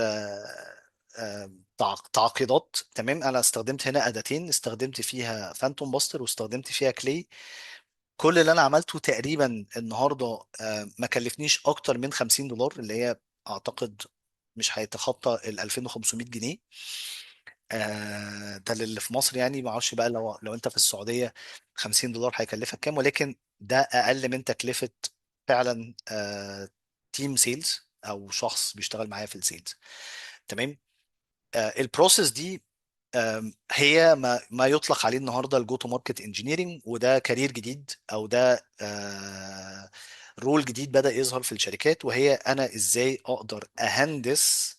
تعقيدات. تمام. انا استخدمت هنا اداتين، استخدمت فيها فانتوم باستر واستخدمت فيها كلاي. كل اللي انا عملته تقريبا النهارده ما كلفنيش اكتر من $50، اللي هي اعتقد مش هيتخطى ال 2500 جنيه. ده اللي في مصر يعني، ما اعرفش بقى لو انت في السعوديه $50 هيكلفك كام، ولكن ده اقل من تكلفه فعلا تيم سيلز او شخص بيشتغل معايا في السيلز. تمام. البروسيس دي هي ما يطلق عليه النهارده الجو تو ماركت انجينيرنج، وده كارير جديد، او ده رول جديد بدأ يظهر في الشركات، وهي انا ازاي اقدر اهندس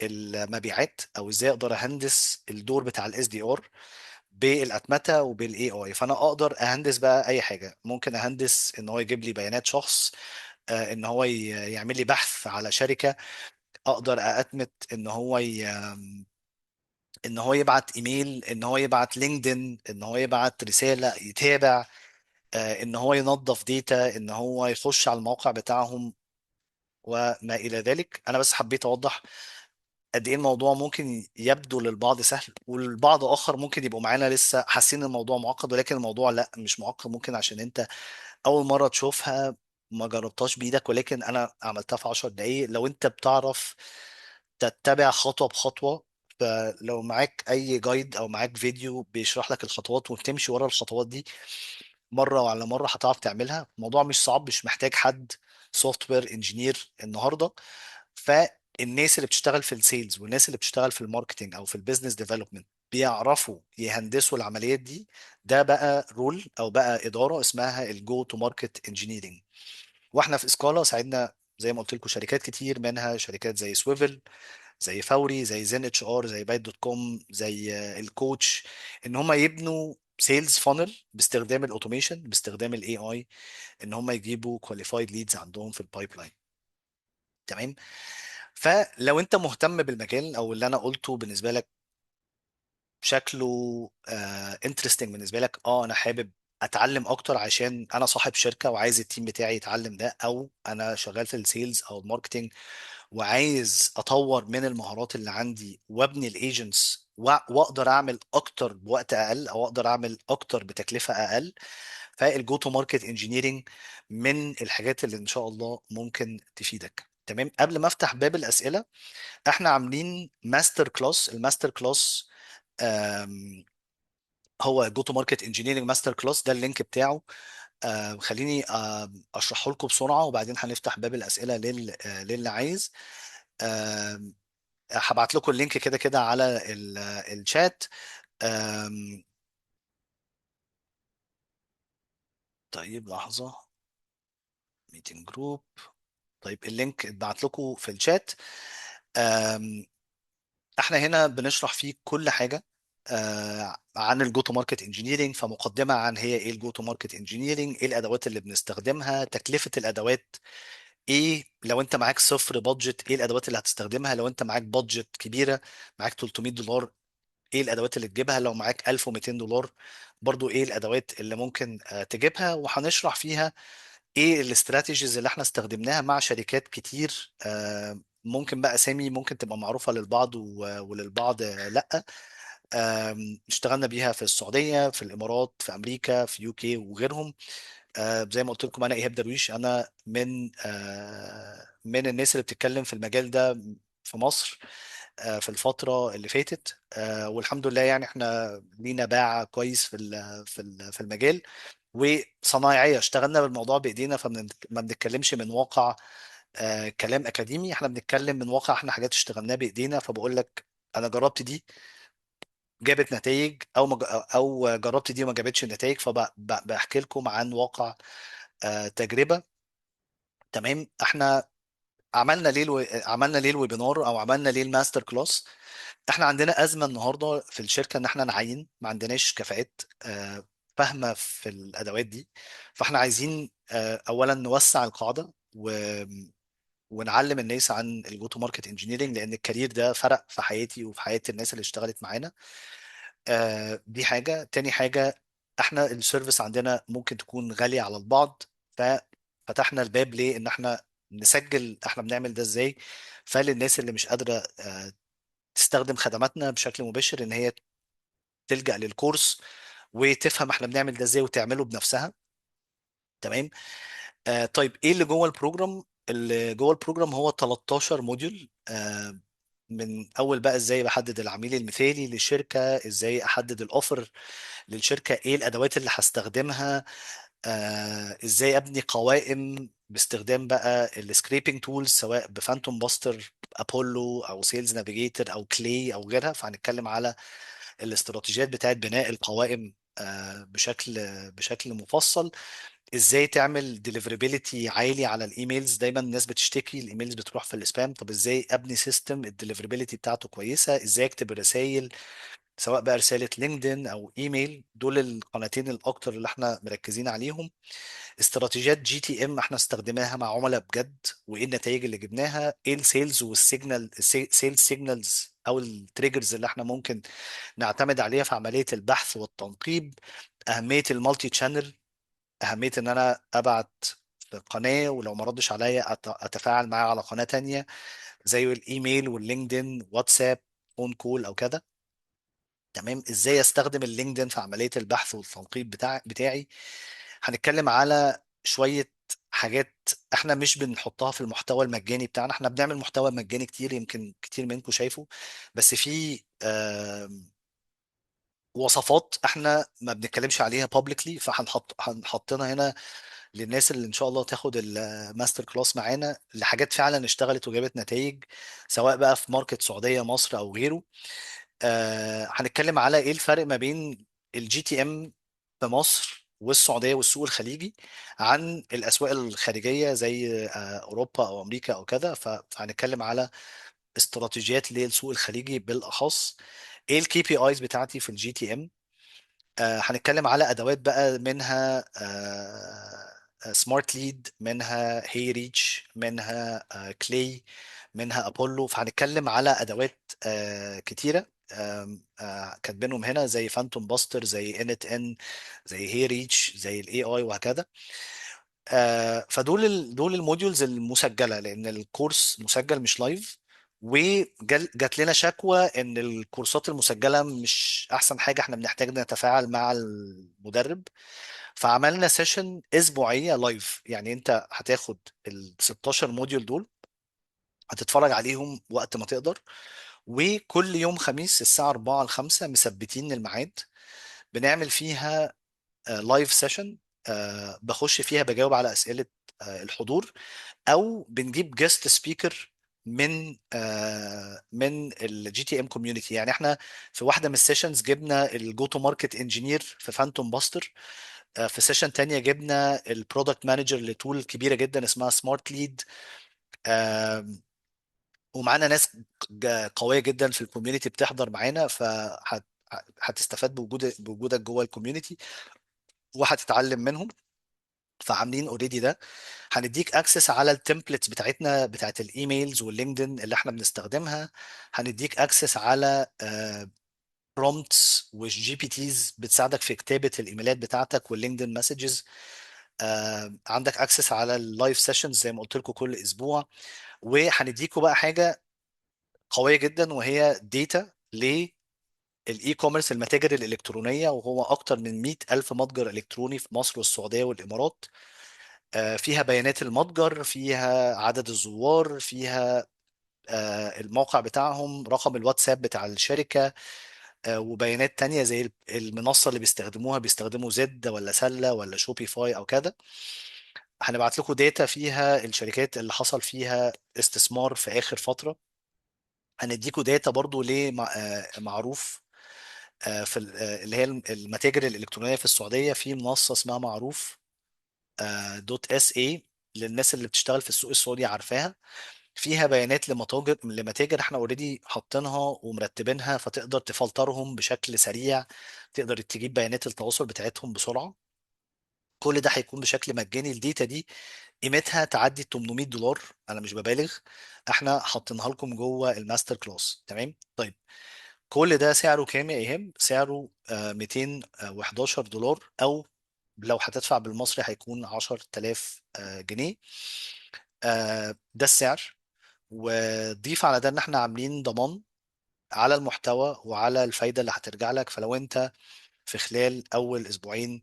المبيعات، او ازاي اقدر اهندس الدور بتاع الاس دي ار بالاتمته وبالاي اي. فانا اقدر اهندس بقى اي حاجه، ممكن اهندس ان هو يجيب لي بيانات شخص، ان هو يعمل لي بحث على شركه، اقدر اتمت ان هو يبعت ايميل، ان هو يبعت لينكدين، ان هو يبعت رساله يتابع، ان هو ينظف ديتا، ان هو يخش على الموقع بتاعهم وما الى ذلك. انا بس حبيت اوضح قد ايه الموضوع ممكن يبدو للبعض سهل، والبعض اخر ممكن يبقوا معانا لسه حاسين ان الموضوع معقد، ولكن الموضوع لا مش معقد. ممكن عشان انت اول مره تشوفها، ما جربتهاش بايدك، ولكن انا عملتها في 10 دقايق لو انت بتعرف تتبع خطوه بخطوه. فلو معاك اي جايد او معاك فيديو بيشرح لك الخطوات وبتمشي ورا الخطوات دي مره وعلى مره هتعرف تعملها. الموضوع مش صعب، مش محتاج حد سوفت وير انجينير النهارده. فالناس اللي بتشتغل في السيلز والناس اللي بتشتغل في الماركتينج او في البيزنس ديفلوبمنت بيعرفوا يهندسوا العمليات دي. ده بقى رول او بقى اداره اسمها الجو تو ماركت انجينيرنج. واحنا في اسكالا ساعدنا زي ما قلت لكم شركات كتير، منها شركات زي سويفل، زي فوري، زي زين اتش ار، زي بايت دوت كوم، زي الكوتش، ان هم يبنوا سيلز فانل باستخدام الاوتوميشن، باستخدام الاي اي، ان هم يجيبوا كواليفايد ليدز عندهم في البايب لاين. تمام. فلو انت مهتم بالمجال، او اللي انا قلته بالنسبه لك شكله انترستنج بالنسبه لك، انا حابب اتعلم اكتر عشان انا صاحب شركه وعايز التيم بتاعي يتعلم ده، او انا شغال في السيلز او الماركتينج وعايز اطور من المهارات اللي عندي وابني الايجنتس واقدر اعمل اكتر بوقت اقل، او اقدر اعمل اكتر بتكلفه اقل. فالجو تو ماركت انجينيرنج من الحاجات اللي ان شاء الله ممكن تفيدك. تمام. قبل ما افتح باب الاسئله، احنا عاملين ماستر كلاس. الماستر كلاس هو جو تو ماركت انجينيرنج ماستر كلاس، ده اللينك بتاعه. خليني اشرحه لكم بسرعه، وبعدين هنفتح باب الاسئله للي عايز. آم، هبعت لكم اللينك كده كده على الشات. آم، طيب لحظه. ميتنج جروب. طيب اللينك اتبعت لكم في الشات. آم، احنا هنا بنشرح فيه كل حاجه عن الجو تو ماركت انجينيرنج. فمقدمه عن هي ايه الجو تو ماركت انجينيرنج، ايه الادوات اللي بنستخدمها، تكلفه الادوات ايه لو انت معاك صفر بادجت، ايه الادوات اللي هتستخدمها، لو انت معاك بادجت كبيره معاك $300 ايه الادوات اللي تجيبها، لو معاك $1200 برضو ايه الادوات اللي ممكن تجيبها. وهنشرح فيها ايه الاستراتيجيز اللي احنا استخدمناها مع شركات كتير. ممكن بقى اسامي ممكن تبقى معروفة للبعض وللبعض لا. اشتغلنا بيها في السعودية، في الامارات، في امريكا، في يو كي وغيرهم. زي ما قلت لكم انا ايهاب درويش، انا من الناس اللي بتتكلم في المجال ده في مصر. في الفترة اللي فاتت، والحمد لله يعني احنا لينا باع كويس في المجال، وصنايعية اشتغلنا بالموضوع بإيدينا، فما بنتكلمش من واقع كلام أكاديمي، احنا بنتكلم من واقع احنا حاجات اشتغلناها بإيدينا. فبقول لك أنا جربت دي جابت نتائج، أو جربت دي وما جابتش نتائج، فبحكي لكم عن واقع تجربة. تمام. احنا عملنا ليه الويبينار، او عملنا ليه الماستر كلاس. احنا عندنا ازمه النهارده في الشركه ان احنا نعين، ما عندناش كفاءات فاهمه في الادوات دي. فاحنا عايزين اولا نوسع القاعده ونعلم الناس عن الجو تو ماركت انجينيرنج، لان الكارير ده فرق في حياتي وفي حياه الناس اللي اشتغلت معانا. دي حاجه. تاني حاجه، احنا السيرفيس عندنا ممكن تكون غاليه على البعض، ففتحنا الباب ليه ان احنا نسجل احنا بنعمل ده ازاي، فللناس اللي مش قادره تستخدم خدماتنا بشكل مباشر ان هي تلجأ للكورس وتفهم احنا بنعمل ده ازاي وتعمله بنفسها. تمام. طيب ايه اللي جوه البروجرام؟ اللي جوه البروجرام هو 13 موديول. من اول بقى ازاي بحدد العميل المثالي للشركه، ازاي احدد الاوفر للشركه، ايه الادوات اللي هستخدمها، ازاي ابني قوائم باستخدام بقى السكريبنج تولز، سواء بفانتوم باستر، ابولو، او سيلز نافيجيتور، او كلي، او غيرها. فهنتكلم على الاستراتيجيات بتاعت بناء القوائم بشكل مفصل. ازاي تعمل ديليفرابيلتي عالي على الايميلز، دايما الناس بتشتكي الايميلز بتروح في السبام. طب ازاي ابني سيستم الديليفرابيلتي بتاعته كويسه، ازاي اكتب الرسائل، سواء بقى رساله لينكدين او ايميل. دول القناتين الاكتر اللي احنا مركزين عليهم. استراتيجيات جي تي ام احنا استخدمناها مع عملاء بجد، وايه النتائج اللي جبناها، ايه السيلز والسيجنال، سيلز سيجنالز او التريجرز اللي احنا ممكن نعتمد عليها في عملية البحث والتنقيب. أهمية المالتي تشانل، أهمية إن أنا أبعت في قناة، ولو ما ردش عليا أتفاعل معاه على قناة تانية، زي الإيميل واللينكدين واتساب، فون كول أو كده. تمام. إزاي أستخدم اللينكدين في عملية البحث والتنقيب بتاعي. هنتكلم على شوية حاجات احنا مش بنحطها في المحتوى المجاني بتاعنا. احنا بنعمل محتوى مجاني كتير، يمكن كتير منكم شايفه، بس في وصفات احنا ما بنتكلمش عليها بابليكلي، هنحطنا هنا للناس اللي ان شاء الله تاخد الماستر كلاس معانا لحاجات فعلا اشتغلت وجابت نتائج، سواء بقى في ماركت سعودية، مصر، او غيره. هنتكلم على ايه الفرق ما بين الجي تي ام في مصر والسعودية والسوق الخليجي عن الأسواق الخارجية زي أوروبا أو أمريكا أو كذا. فهنتكلم على استراتيجيات للسوق الخليجي بالأخص. ايه الكي بي ايز بتاعتي في الجي تي ام. هنتكلم على ادوات بقى، منها سمارت ليد، منها هي ريتش، منها كلي، منها ابولو. فهنتكلم على ادوات كتيره كاتبينهم هنا، زي فانتوم باستر، زي ان ان، زي هي ريتش، زي الاي اي، وهكذا. دول الموديولز المسجله، لان الكورس مسجل مش لايف. وجات لنا شكوى ان الكورسات المسجله مش احسن حاجه، احنا بنحتاج نتفاعل مع المدرب. فعملنا سيشن اسبوعيه لايف، يعني انت هتاخد ال 16 موديول دول، هتتفرج عليهم وقت ما تقدر. وكل يوم خميس الساعه 4 ل 5 مثبتين الميعاد، بنعمل فيها لايف سيشن. بخش فيها بجاوب على اسئله الحضور، او بنجيب جيست سبيكر من الجي تي ام كوميونتي. يعني احنا في واحده من السيشنز جبنا الجو تو ماركت انجينير في فانتوم باستر، في سيشن تانية جبنا البرودكت مانجر لتول كبيره جدا اسمها سمارت ليد. ومعانا ناس قويه جدا في الكوميونتي بتحضر معانا، هتستفاد بوجودك جوه الكوميونتي وهتتعلم منهم. فعاملين اوريدي ده. هنديك اكسس على التمبلتس بتاعتنا بتاعت الايميلز واللينكدين اللي احنا بنستخدمها. هنديك اكسس على برومتس والجي بي تيز بتساعدك في كتابة الايميلات بتاعتك واللينكدين مسجز. عندك اكسس على اللايف سيشنز زي ما قلت لكم كل اسبوع. وهنديكوا بقى حاجة قوية جدا، وهي داتا للاي كوميرس، المتاجر الالكترونية، وهو اكتر من 100 الف متجر الكتروني في مصر والسعودية والامارات. فيها بيانات المتجر، فيها عدد الزوار، فيها الموقع بتاعهم، رقم الواتساب بتاع الشركة، وبيانات تانية زي المنصة اللي بيستخدموها، بيستخدموا زد ولا سلة ولا شوبيفاي أو كده. هنبعت لكم داتا فيها الشركات اللي حصل فيها استثمار في آخر فترة. هنديكوا داتا برضو ليه معروف في اللي هي المتاجر الإلكترونية في السعودية، في منصة اسمها معروف دوت اس اي، للناس اللي بتشتغل في السوق السعودي عارفاها. فيها بيانات لمتاجر احنا اوريدي حاطينها ومرتبينها، فتقدر تفلترهم بشكل سريع، تقدر تجيب بيانات التواصل بتاعتهم بسرعة. كل ده هيكون بشكل مجاني. الداتا دي قيمتها تعدي $800، انا مش ببالغ. احنا حاطينها لكم جوه الماستر كلاس. تمام؟ طيب، كل ده سعره كام يا ايهاب؟ سعره $211، او لو هتدفع بالمصري هيكون 10000 جنيه. ده السعر. وضيف على ده ان احنا عاملين ضمان على المحتوى وعلى الفايدة اللي هترجع لك. فلو انت في خلال اول اسبوعين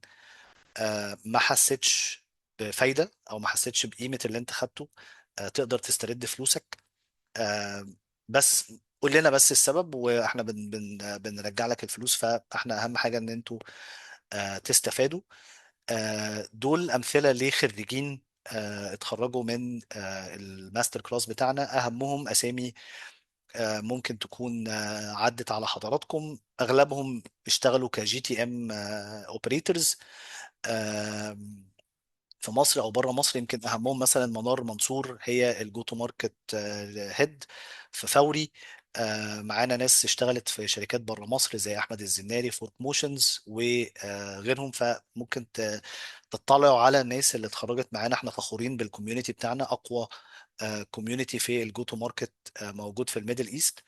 ما حسيتش بفايدة او ما حسيتش بقيمة اللي انت خدته، تقدر تسترد فلوسك. آه، بس قول لنا بس السبب، واحنا بنرجع لك الفلوس. فاحنا اهم حاجة ان انتوا تستفادوا. دول امثلة لخريجين اتخرجوا من الماستر كلاس بتاعنا. اهمهم اسامي ممكن تكون عدت على حضراتكم. اغلبهم اشتغلوا كجي تي ام اوبريتورز في مصر او بره مصر. يمكن اهمهم مثلا منار منصور، هي الجو تو ماركت هيد في فوري. معانا ناس اشتغلت في شركات بره مصر زي احمد الزناري، فورك موشنز وغيرهم. فممكن تطلعوا على الناس اللي اتخرجت معانا. احنا فخورين بالكوميونتي بتاعنا، اقوى كوميونتي في الجو تو ماركت موجود في الميدل ايست.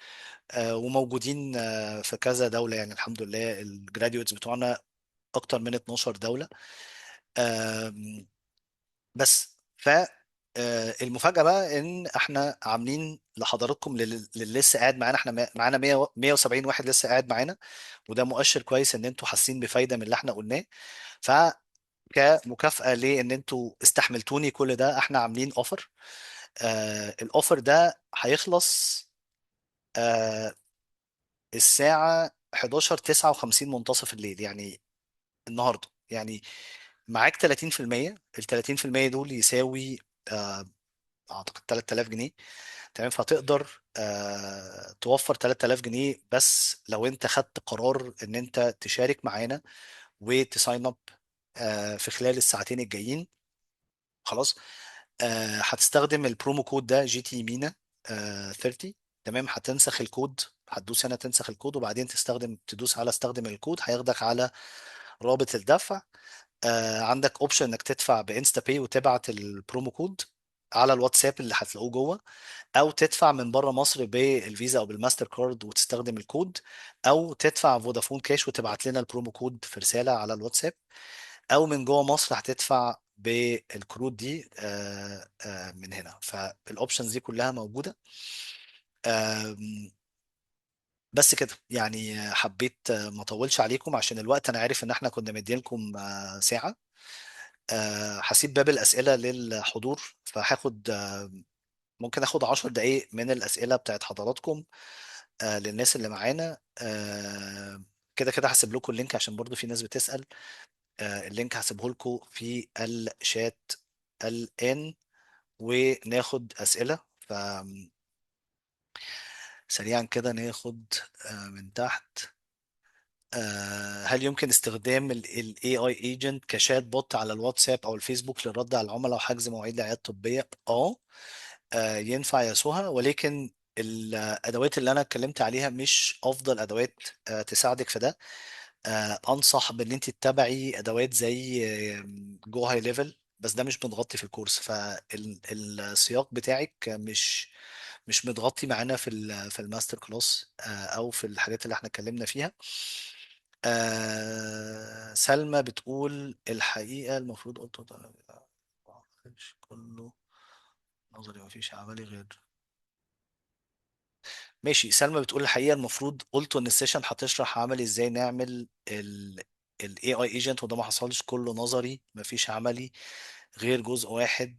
وموجودين في كذا دولة. يعني الحمد لله الجراديويتس بتوعنا اكتر من 12 دولة. آم، بس المفاجأة بقى ان احنا عاملين لحضراتكم للي لسه قاعد معانا. احنا معانا 100 170 واحد لسه قاعد معانا، وده مؤشر كويس ان انتوا حاسين بفايدة من اللي احنا قلناه. فكمكافأة لان انتوا استحملتوني كل ده، احنا عاملين اوفر. الاوفر ده هيخلص آه الساعة 11:59 منتصف الليل، يعني النهاردة. يعني معاك 30%. ال 30% دول يساوي آه، اعتقد 3000 جنيه. تمام؟ فهتقدر توفر 3000 جنيه بس لو انت خدت قرار ان انت تشارك معانا وتساين اب في خلال الساعتين الجايين. خلاص. هتستخدم البرومو كود ده جي تي مينا 30. تمام؟ هتنسخ الكود، هتدوس هنا تنسخ الكود، وبعدين تدوس على استخدم الكود، هياخدك على رابط الدفع. عندك اوبشن انك تدفع بانستا باي وتبعت البرومو كود على الواتساب اللي هتلاقوه جوه، او تدفع من بره مصر بالفيزا او بالماستر كارد وتستخدم الكود، او تدفع فودافون كاش وتبعت لنا البرومو كود في رسالة على الواتساب، او من جوه مصر هتدفع بالكروت دي من هنا. فالاوبشنز دي كلها موجودة. آم، بس كده يعني. حبيت ما اطولش عليكم عشان الوقت. انا عارف ان احنا كنا مدينكم ساعة. هسيب باب الأسئلة للحضور، فهاخد ممكن اخد 10 دقايق من الأسئلة بتاعت حضراتكم للناس اللي معانا. كده كده هسيب لكم اللينك عشان برضو في ناس بتسأل. اللينك هسيبه لكم في الشات الآن، وناخد أسئلة. فسريعا كده ناخد من تحت. هل يمكن استخدام ال AI agent كشات بوت على الواتساب او الفيسبوك للرد على العملاء وحجز مواعيد العيادة الطبية؟ ينفع يا سهى، ولكن الادوات اللي انا اتكلمت عليها مش افضل ادوات تساعدك في ده. انصح بان انت تتبعي ادوات زي جو هاي ليفل، بس ده مش متغطي في الكورس. فالسياق بتاعك مش متغطي معانا في الماستر كلاس او في الحاجات اللي احنا اتكلمنا فيها. سلمى بتقول الحقيقة المفروض قلت كله نظري، مفيش عملي غير. ماشي. سلمى بتقول الحقيقة المفروض قلتوا ان السيشن هتشرح عملي ازاي نعمل ال AI agent، وده ما حصلش، كله نظري مفيش عملي غير جزء واحد.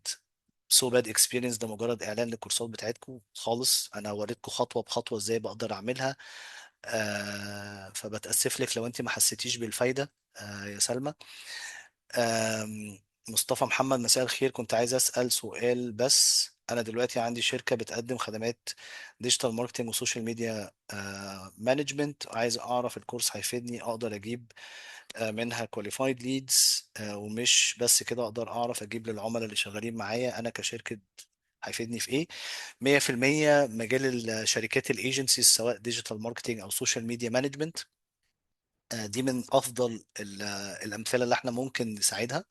سو باد اكسبيرينس ده مجرد اعلان للكورسات بتاعتكم خالص. انا وريتكم خطوه بخطوه ازاي بقدر اعملها. فبتاسف لك لو انت ما حسيتيش بالفايده يا سلمى. آم، مصطفى محمد، مساء الخير. كنت عايز اسال سؤال بس. انا دلوقتي عندي شركه بتقدم خدمات ديجيتال ماركتنج وسوشيال ميديا مانجمنت. عايز اعرف الكورس هيفيدني اقدر اجيب منها كواليفايد ليدز، ومش بس كده، اقدر اعرف اجيب للعملاء اللي شغالين معايا انا كشركة. هيفيدني في ايه؟ 100% مجال الشركات الايجنسيز، سواء ديجيتال ماركتنج او سوشيال ميديا مانجمنت، دي من افضل الامثله اللي احنا ممكن نساعدها.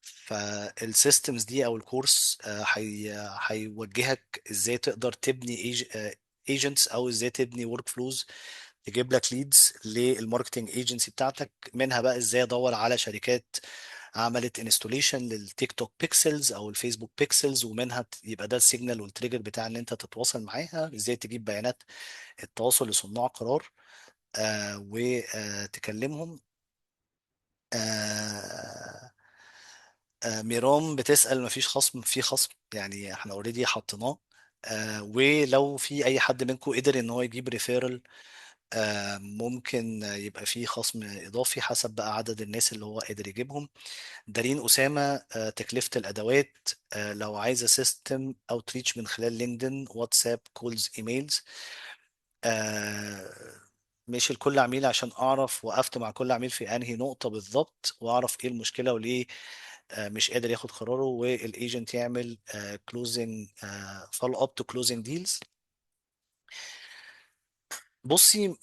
فالسيستمز دي او الكورس هيوجهك ازاي تقدر تبني ايجنتس، او ازاي تبني ورك فلوز تجيب لك ليدز للماركتنج ايجنسي بتاعتك. منها بقى ازاي ادور على شركات عملت انستوليشن للتيك توك بيكسلز او الفيسبوك بيكسلز، ومنها يبقى ده السيجنال والتريجر بتاع ان انت تتواصل معاها. ازاي تجيب بيانات التواصل لصناع قرار وتكلمهم. آه، ميرام بتسأل مفيش خصم؟ في خصم، يعني احنا اوريدي حطيناه. ولو في اي حد منكم قدر ان هو يجيب ريفيرال، ممكن يبقى فيه خصم اضافي حسب بقى عدد الناس اللي هو قادر يجيبهم. دارين أسامة، تكلفة الأدوات، لو عايزة سيستم أوتريتش من خلال لينكدين، واتساب، كولز، إيميلز. آه، مش لكل عميل، عشان أعرف وقفت مع كل عميل في أنهي نقطة بالظبط، وأعرف إيه المشكلة وليه مش قادر ياخد قراره، والايجنت يعمل كلوزنج، فولو اب تو كلوزنج ديلز. بصي،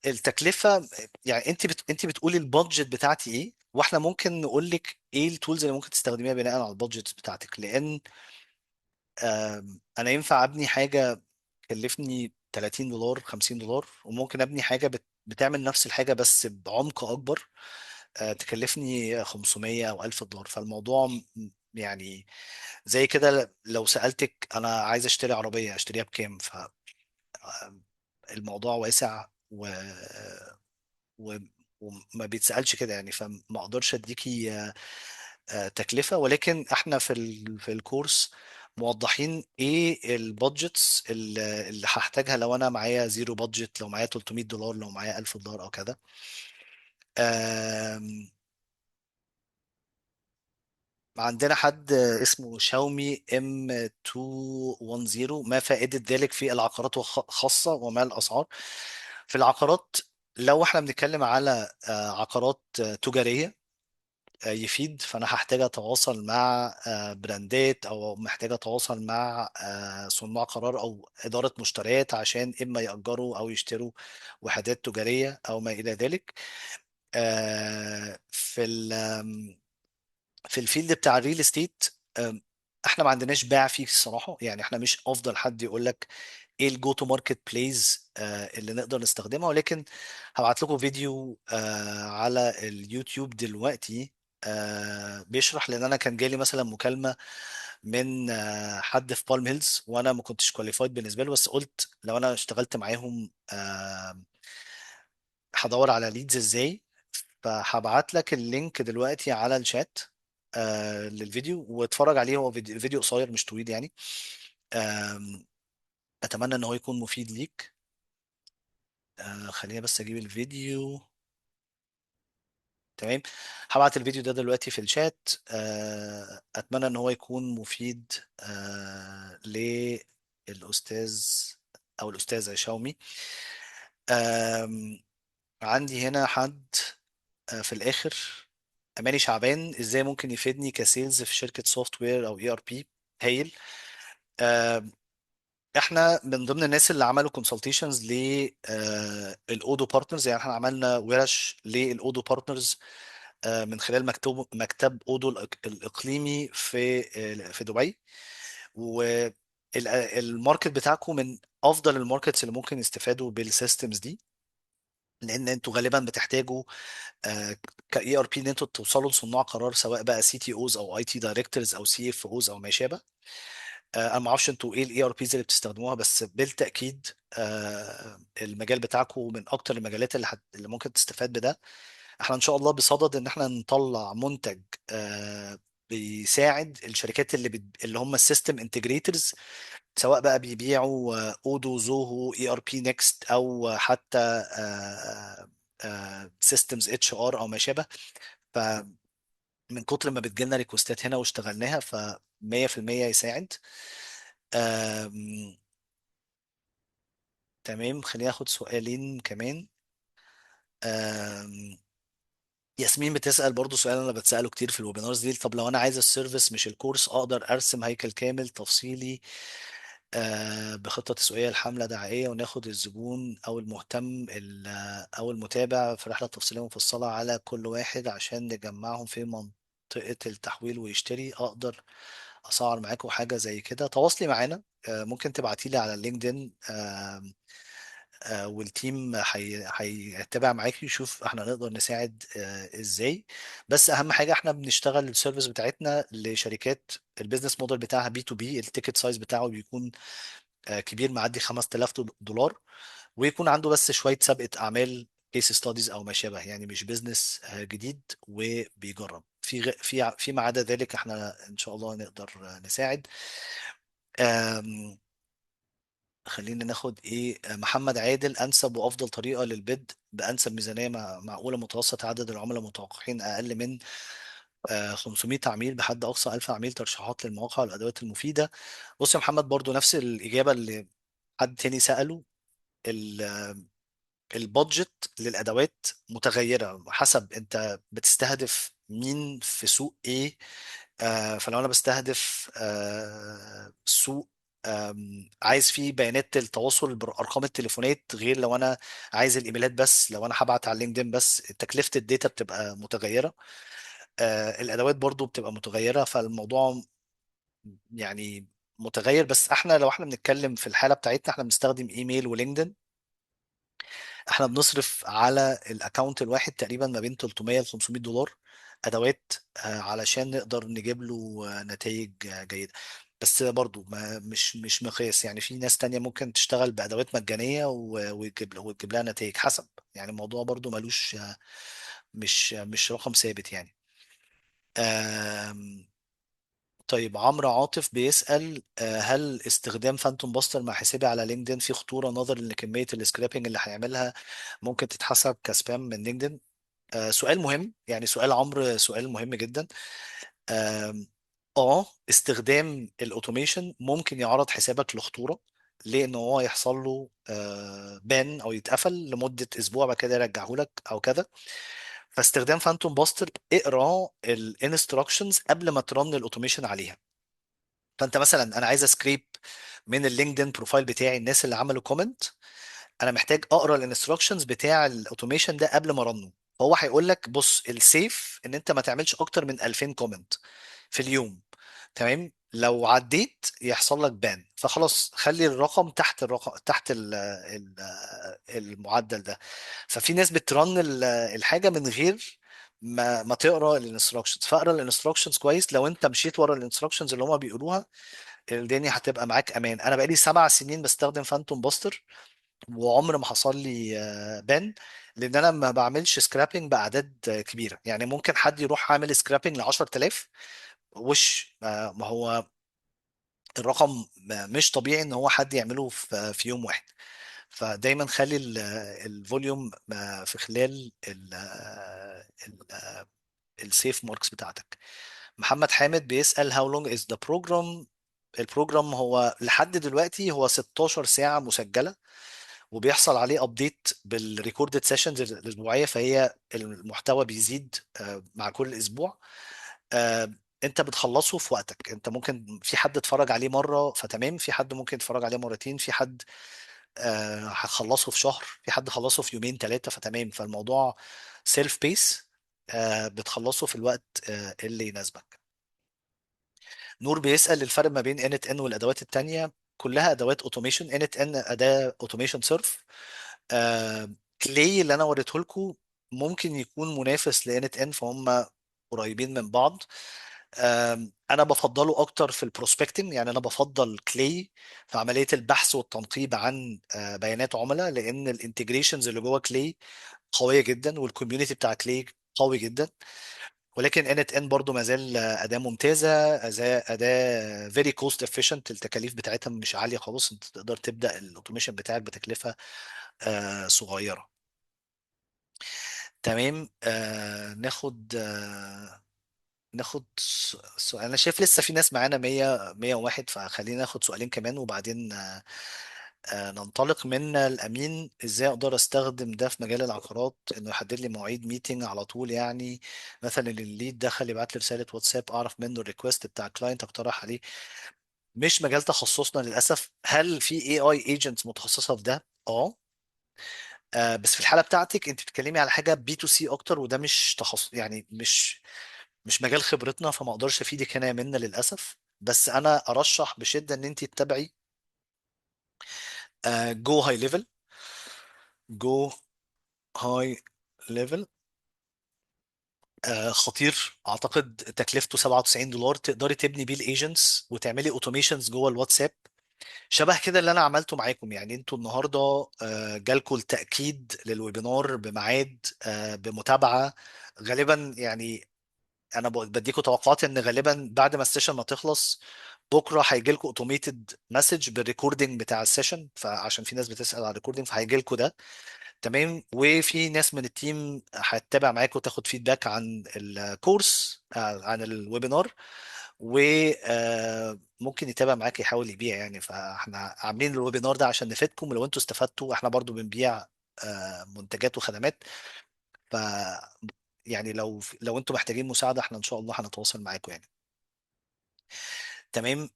التكلفه، يعني انت بتقولي البادجت بتاعتي ايه، واحنا ممكن نقول لك ايه التولز اللي ممكن تستخدميها بناء على البادجت بتاعتك. لان انا ينفع ابني حاجه تكلفني $30 $50، وممكن ابني حاجه بتعمل نفس الحاجه بس بعمق اكبر، تكلفني 500 او $1000. فالموضوع يعني زي كده لو سألتك انا عايز اشتري عربية اشتريها بكام. فالموضوع واسع و... وما بيتسألش كده يعني. فما اقدرش اديكي تكلفة، ولكن احنا في الكورس موضحين ايه البادجتس اللي هحتاجها لو انا معايا زيرو بادجت، لو معايا $300، لو معايا $1000 او كده. آم، عندنا حد اسمه شاومي M210، ما فائدة ذلك في العقارات خاصة، وما الأسعار في العقارات؟ لو احنا بنتكلم على عقارات تجارية يفيد، فأنا هحتاج أتواصل مع براندات، أو محتاج أتواصل مع صناع قرار أو إدارة مشتريات، عشان إما يأجروا أو يشتروا وحدات تجارية أو ما إلى ذلك. في في الفيلد بتاع الريل استيت، احنا ما عندناش باع فيه الصراحه. يعني احنا مش افضل حد يقول لك ايه الجو تو ماركت بليز اللي نقدر نستخدمها، ولكن هبعت لكم فيديو على اليوتيوب دلوقتي بيشرح. لان انا كان جالي مثلا مكالمه من حد في بالم هيلز، وانا ما كنتش كواليفايد بالنسبه له، بس قلت لو انا اشتغلت معاهم هدور على ليدز ازاي. فهبعت لك اللينك دلوقتي على الشات للفيديو، واتفرج عليه. هو فيديو قصير مش طويل يعني. آم، اتمنى ان هو يكون مفيد ليك. خلينا بس اجيب الفيديو. تمام، هبعت الفيديو ده دلوقتي في الشات. اتمنى ان هو يكون مفيد للاستاذ او الاستاذه شاومي. آم، عندي هنا حد في الاخر، اماني شعبان، ازاي ممكن يفيدني كسيلز في شركه سوفت وير او ERP؟ هايل. آه، احنا من ضمن الناس اللي عملوا كونسلتيشنز للاودو بارتنرز. يعني احنا عملنا ورش للاودو بارتنرز من خلال مكتب اودو الاقليمي في دبي. والماركت بتاعكم من افضل الماركتس اللي ممكن يستفادوا بالسيستمز دي، لان انتوا غالبا بتحتاجوا كاي ار بي ان انتوا توصلوا لصناع قرار، سواء بقى CTOs او IT دايركتورز او CFOs او ما شابه. انا ما اعرفش انتوا ايه الاي ار بيز اللي بتستخدموها، بس بالتاكيد المجال بتاعكم من اكتر المجالات اللي ممكن تستفاد بده. احنا ان شاء الله بصدد ان احنا نطلع منتج بيساعد الشركات اللي هم السيستم انتجريتورز، سواء بقى بيبيعوا اودو، زوهو، اي ار بي نيكست، او حتى سيستمز اتش ار او ما شابه. فمن كتر ما بتجيلنا ريكوستات هنا واشتغلناها، ف 100% يساعد. آم، تمام، خلينا ناخد سؤالين كمان. آم، ياسمين بتسأل برضو سؤال انا بتسأله كتير في الويبينارز دي: طب لو انا عايز السيرفيس مش الكورس، اقدر ارسم هيكل كامل تفصيلي بخطة تسويقية لحملة دعائية، وناخد الزبون او المهتم او المتابع في رحلة تفصيلية مفصلة على كل واحد عشان نجمعهم في منطقة التحويل ويشتري. اقدر اسعر معاكم حاجة زي كده؟ تواصلي معانا، ممكن تبعتي لي على اللينكدين، والتيم هيتابع معاكي يشوف احنا نقدر نساعد ازاي. بس اهم حاجه احنا بنشتغل السيرفيس بتاعتنا لشركات البيزنس موديل بتاعها بي تو بي، التيكت سايز بتاعه بيكون كبير، معدي 5000 دولار، ويكون عنده بس شويه سابقه اعمال، كيس ستاديز او ما شابه، يعني مش بيزنس جديد وبيجرب. فيما عدا ذلك احنا ان شاء الله نقدر نساعد. خلينا ناخد ايه، محمد عادل: انسب وافضل طريقه للبيد بانسب ميزانيه معقوله، متوسط عدد العملاء متوقعين اقل من 500 عميل، بحد اقصى 1000 عميل، ترشيحات للمواقع والادوات المفيده. بص يا محمد، برضو نفس الاجابه اللي حد تاني ساله. ال- البادجت للادوات متغيره حسب انت بتستهدف مين في سوق ايه. فلو انا بستهدف سوق عايز فيه بيانات التواصل بارقام التليفونات، غير لو انا عايز الايميلات بس، لو انا هبعت على لينكدين بس، تكلفة الداتا بتبقى متغيرة. الادوات برضو بتبقى متغيرة، فالموضوع يعني متغير. بس احنا لو احنا بنتكلم في الحالة بتاعتنا، احنا بنستخدم ايميل ولينكدين. احنا بنصرف على الاكونت الواحد تقريبا ما بين 300 ل 500 دولار ادوات، علشان نقدر نجيب له نتائج جيده. بس برضو ما مش مقياس، يعني في ناس تانية ممكن تشتغل بادوات مجانيه وتجيب لها نتائج حسب. يعني الموضوع برضو ملوش مش رقم ثابت يعني. آم، طيب، عمرو عاطف بيسأل: هل استخدام فانتوم باستر مع حسابي على لينكدين فيه خطورة، نظرا لكمية السكرابنج اللي هيعملها ممكن تتحسب كسبام من لينكدين؟ سؤال مهم، يعني سؤال عمرو سؤال مهم جدا. آم، استخدام الاوتوميشن ممكن يعرض حسابك لخطورة، لان هو يحصل له بان او يتقفل لمدة اسبوع، بعد كده يرجعه لك او كذا. فاستخدام فانتوم باستر، اقرا الانستراكشنز قبل ما ترن الاوتوميشن عليها. فانت مثلا، انا عايز اسكريب من اللينكدين بروفايل بتاعي الناس اللي عملوا كومنت، انا محتاج اقرا الانستراكشنز بتاع الاوتوميشن ده قبل ما رنه. فهو هيقول لك: بص، السيف ان انت ما تعملش اكتر من 2000 كومنت في اليوم. تمام، لو عديت يحصل لك بان، فخلاص خلي الرقم تحت تحت المعدل ده. ففي ناس بترن الحاجه من غير ما تقرا الانستراكشنز. فاقرا الانستراكشنز كويس، لو انت مشيت ورا الانستراكشنز اللي هم بيقولوها، الدنيا هتبقى معاك امان. انا بقالي 7 سنين بستخدم فانتوم باستر، وعمر ما حصل لي بان، لان انا ما بعملش سكرابنج باعداد كبيره. يعني ممكن حد يروح عامل سكرابنج ل 10000 وش، ما هو الرقم مش طبيعي ان هو حد يعمله في يوم واحد. فدايما خلي الفوليوم في خلال السيف ماركس بتاعتك. محمد حامد بيسأل: How long is the program؟ البروجرام هو لحد دلوقتي هو 16 ساعة مسجلة، وبيحصل عليه ابديت بالريكوردد سيشنز الاسبوعيه، فهي المحتوى بيزيد مع كل اسبوع. آه، انت بتخلصه في وقتك. انت ممكن في حد اتفرج عليه مره فتمام، في حد ممكن يتفرج عليه مرتين، في حد هتخلصه في شهر، في حد خلصه في يومين ثلاثه فتمام. فالموضوع سيلف بيس، بتخلصه في الوقت اللي يناسبك. نور بيسأل: الفرق ما بين انت ان والادوات التانية؟ كلها ادوات اوتوميشن. انت ان اداة اوتوميشن صرف. كلي اللي انا وريته لكم ممكن يكون منافس لانت ان، فهم قريبين من بعض. انا بفضله اكتر في البروسبكتنج، يعني انا بفضل كلي في عمليه البحث والتنقيب عن بيانات عملاء، لان الانتجريشنز اللي جوه كلي قويه جدا، والكوميونتي بتاع كلي قوي جدا. ولكن ان ان برضو ما زال اداه ممتازه، اداه فيري كوست افيشنت، التكاليف بتاعتها مش عاليه خالص، انت تقدر تبدا الاوتوميشن بتاعك بتكلفه صغيره. تمام. ناخد سؤال. انا شايف لسه في ناس معانا 100 101، فخلينا ناخد سؤالين كمان وبعدين ننطلق. من الامين: ازاي اقدر استخدم ده في مجال العقارات، انه يحدد لي مواعيد ميتنج على طول؟ يعني مثلا الليد دخل يبعت لي رساله واتساب، اعرف منه الريكوست بتاع الكلاينت، اقترح عليه. مش مجال تخصصنا للاسف. هل في اي اي ايجنتس متخصصه في ده؟ بس في الحاله بتاعتك انت بتتكلمي على حاجه بي تو سي اكتر، وده مش تخصص، يعني مش مجال خبرتنا، فما اقدرش افيدك هنا منا للاسف. بس انا ارشح بشده ان انت تتابعي جو هاي ليفل. جو هاي ليفل خطير، اعتقد تكلفته $97، تقدري تبني بيه الايجنتس وتعملي اوتوميشنز جوه الواتساب، شبه كده اللي انا عملته معاكم. يعني انتوا النهارده جالكوا التاكيد للويبينار بميعاد، بمتابعه غالبا. يعني انا بديكوا توقعات ان غالبا بعد ما السيشن ما تخلص بكره هيجي لكم اوتوميتد مسج بالريكوردنج بتاع السيشن، فعشان في ناس بتسال على الريكوردنج فهيجي لكم ده. تمام. وفي ناس من التيم هتتابع معاكم وتاخد فيدباك عن الكورس، عن الويبينار، وممكن يتابع معاك يحاول يبيع. يعني فاحنا عاملين الويبينار ده عشان نفيدكم، لو انتوا استفدتوا احنا برضو بنبيع منتجات وخدمات. ف يعني لو انتوا محتاجين مساعدة احنا ان شاء الله هنتواصل معاكم يعني. تمام.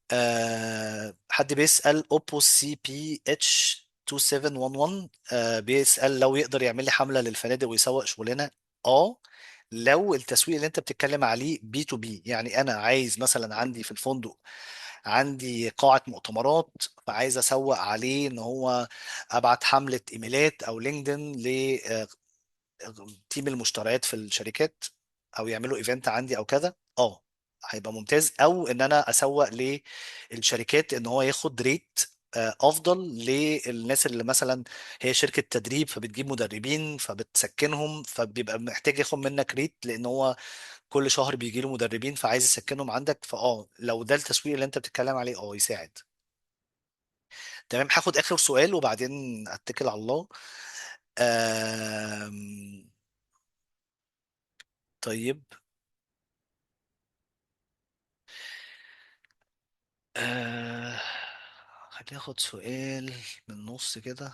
حد بيسأل اوبو سي بي اتش 2711، بيسأل لو يقدر يعمل لي حملة للفنادق ويسوق شغلنا. اه، لو التسويق اللي انت بتتكلم عليه بي تو بي، يعني انا عايز مثلا عندي في الفندق عندي قاعة مؤتمرات، فعايز اسوق عليه ان هو ابعت حملة ايميلات او لينكدين تيم المشتريات في الشركات، او يعملوا ايفنت عندي او كذا. هيبقى ممتاز. او ان انا اسوق للشركات ان هو ياخد ريت افضل للناس اللي مثلا هي شركة تدريب فبتجيب مدربين فبتسكنهم، فبيبقى محتاج ياخد منك ريت لان هو كل شهر بيجي له مدربين فعايز يسكنهم عندك. لو ده التسويق اللي انت بتتكلم عليه يساعد. تمام. هاخد اخر سؤال وبعدين اتكل على الله. آم... طيب. آه... خليني اخد سؤال من النص كده.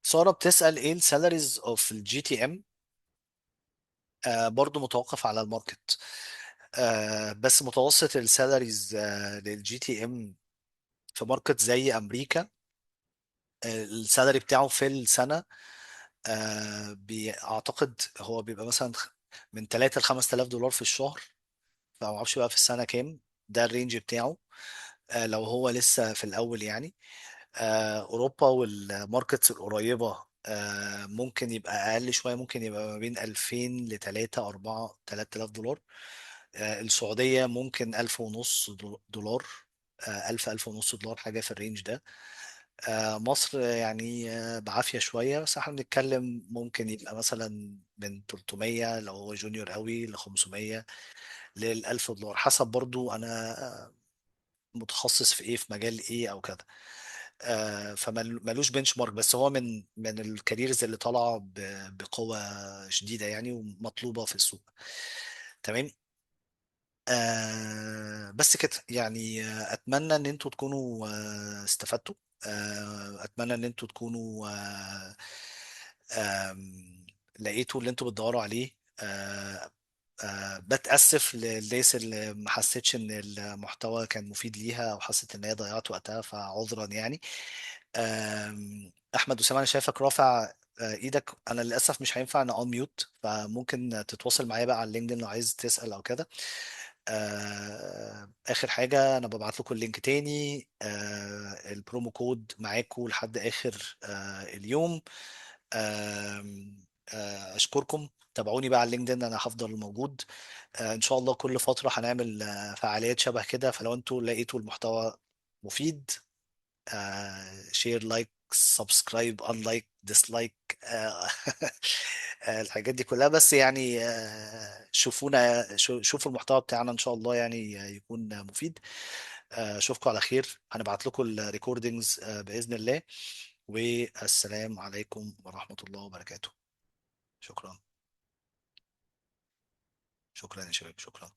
سارة بتسأل ايه السالاريز اوف الجي تي ام. برضو متوقف على الماركت. بس متوسط السالاريز للجي تي ام في ماركت زي امريكا، السالاري بتاعه في السنة اعتقد هو بيبقى مثلا من 3 ل $5000 في الشهر. فما اعرفش بقى في السنة كام. ده الرينج بتاعه لو هو لسه في الاول يعني. اوروبا والماركتس القريبه ممكن يبقى اقل شويه، ممكن يبقى ما بين 2000 ل 3 4 $3000. السعوديه ممكن 1000 ونص دولار، 1000 ونص دولار، حاجه في الرينج ده. مصر يعني بعافيه شويه، بس احنا بنتكلم ممكن يبقى مثلا من 300 لو هو جونيور قوي ل 500 لل $1000، حسب برضو انا متخصص في ايه، في مجال ايه او كده. فملوش بنش مارك، بس هو من الكاريرز اللي طالعه بقوه شديده يعني ومطلوبه في السوق. تمام. بس كده يعني. اتمنى ان انتوا تكونوا استفدتوا. اتمنى ان انتوا تكونوا لقيتوا اللي انتوا بتدوروا عليه. بتأسف للناس اللي ما حسيتش ان المحتوى كان مفيد ليها او حست ان هي ضيعت وقتها، فعذرا يعني. احمد اسامه، انا شايفك رافع ايدك. انا للاسف مش هينفع ان اون ميوت، فممكن تتواصل معايا بقى على اللينكدين لو عايز تسال او كده. اخر حاجه انا ببعت لكم اللينك تاني. البرومو كود معاكم لحد اخر اليوم. اشكركم. تابعوني بقى على لينكدين، انا هفضل موجود. ان شاء الله كل فتره هنعمل فعاليات شبه كده، فلو انتوا لقيتوا المحتوى مفيد، شير، لايك، سبسكرايب، انلايك، ديسلايك، الحاجات دي كلها. بس يعني شوفونا، شوفوا المحتوى بتاعنا ان شاء الله يعني يكون مفيد. اشوفكم على خير، هنبعت لكم الريكوردينجز باذن الله. والسلام عليكم ورحمة الله وبركاته. شكرا. شكرا يا شباب، شكرا.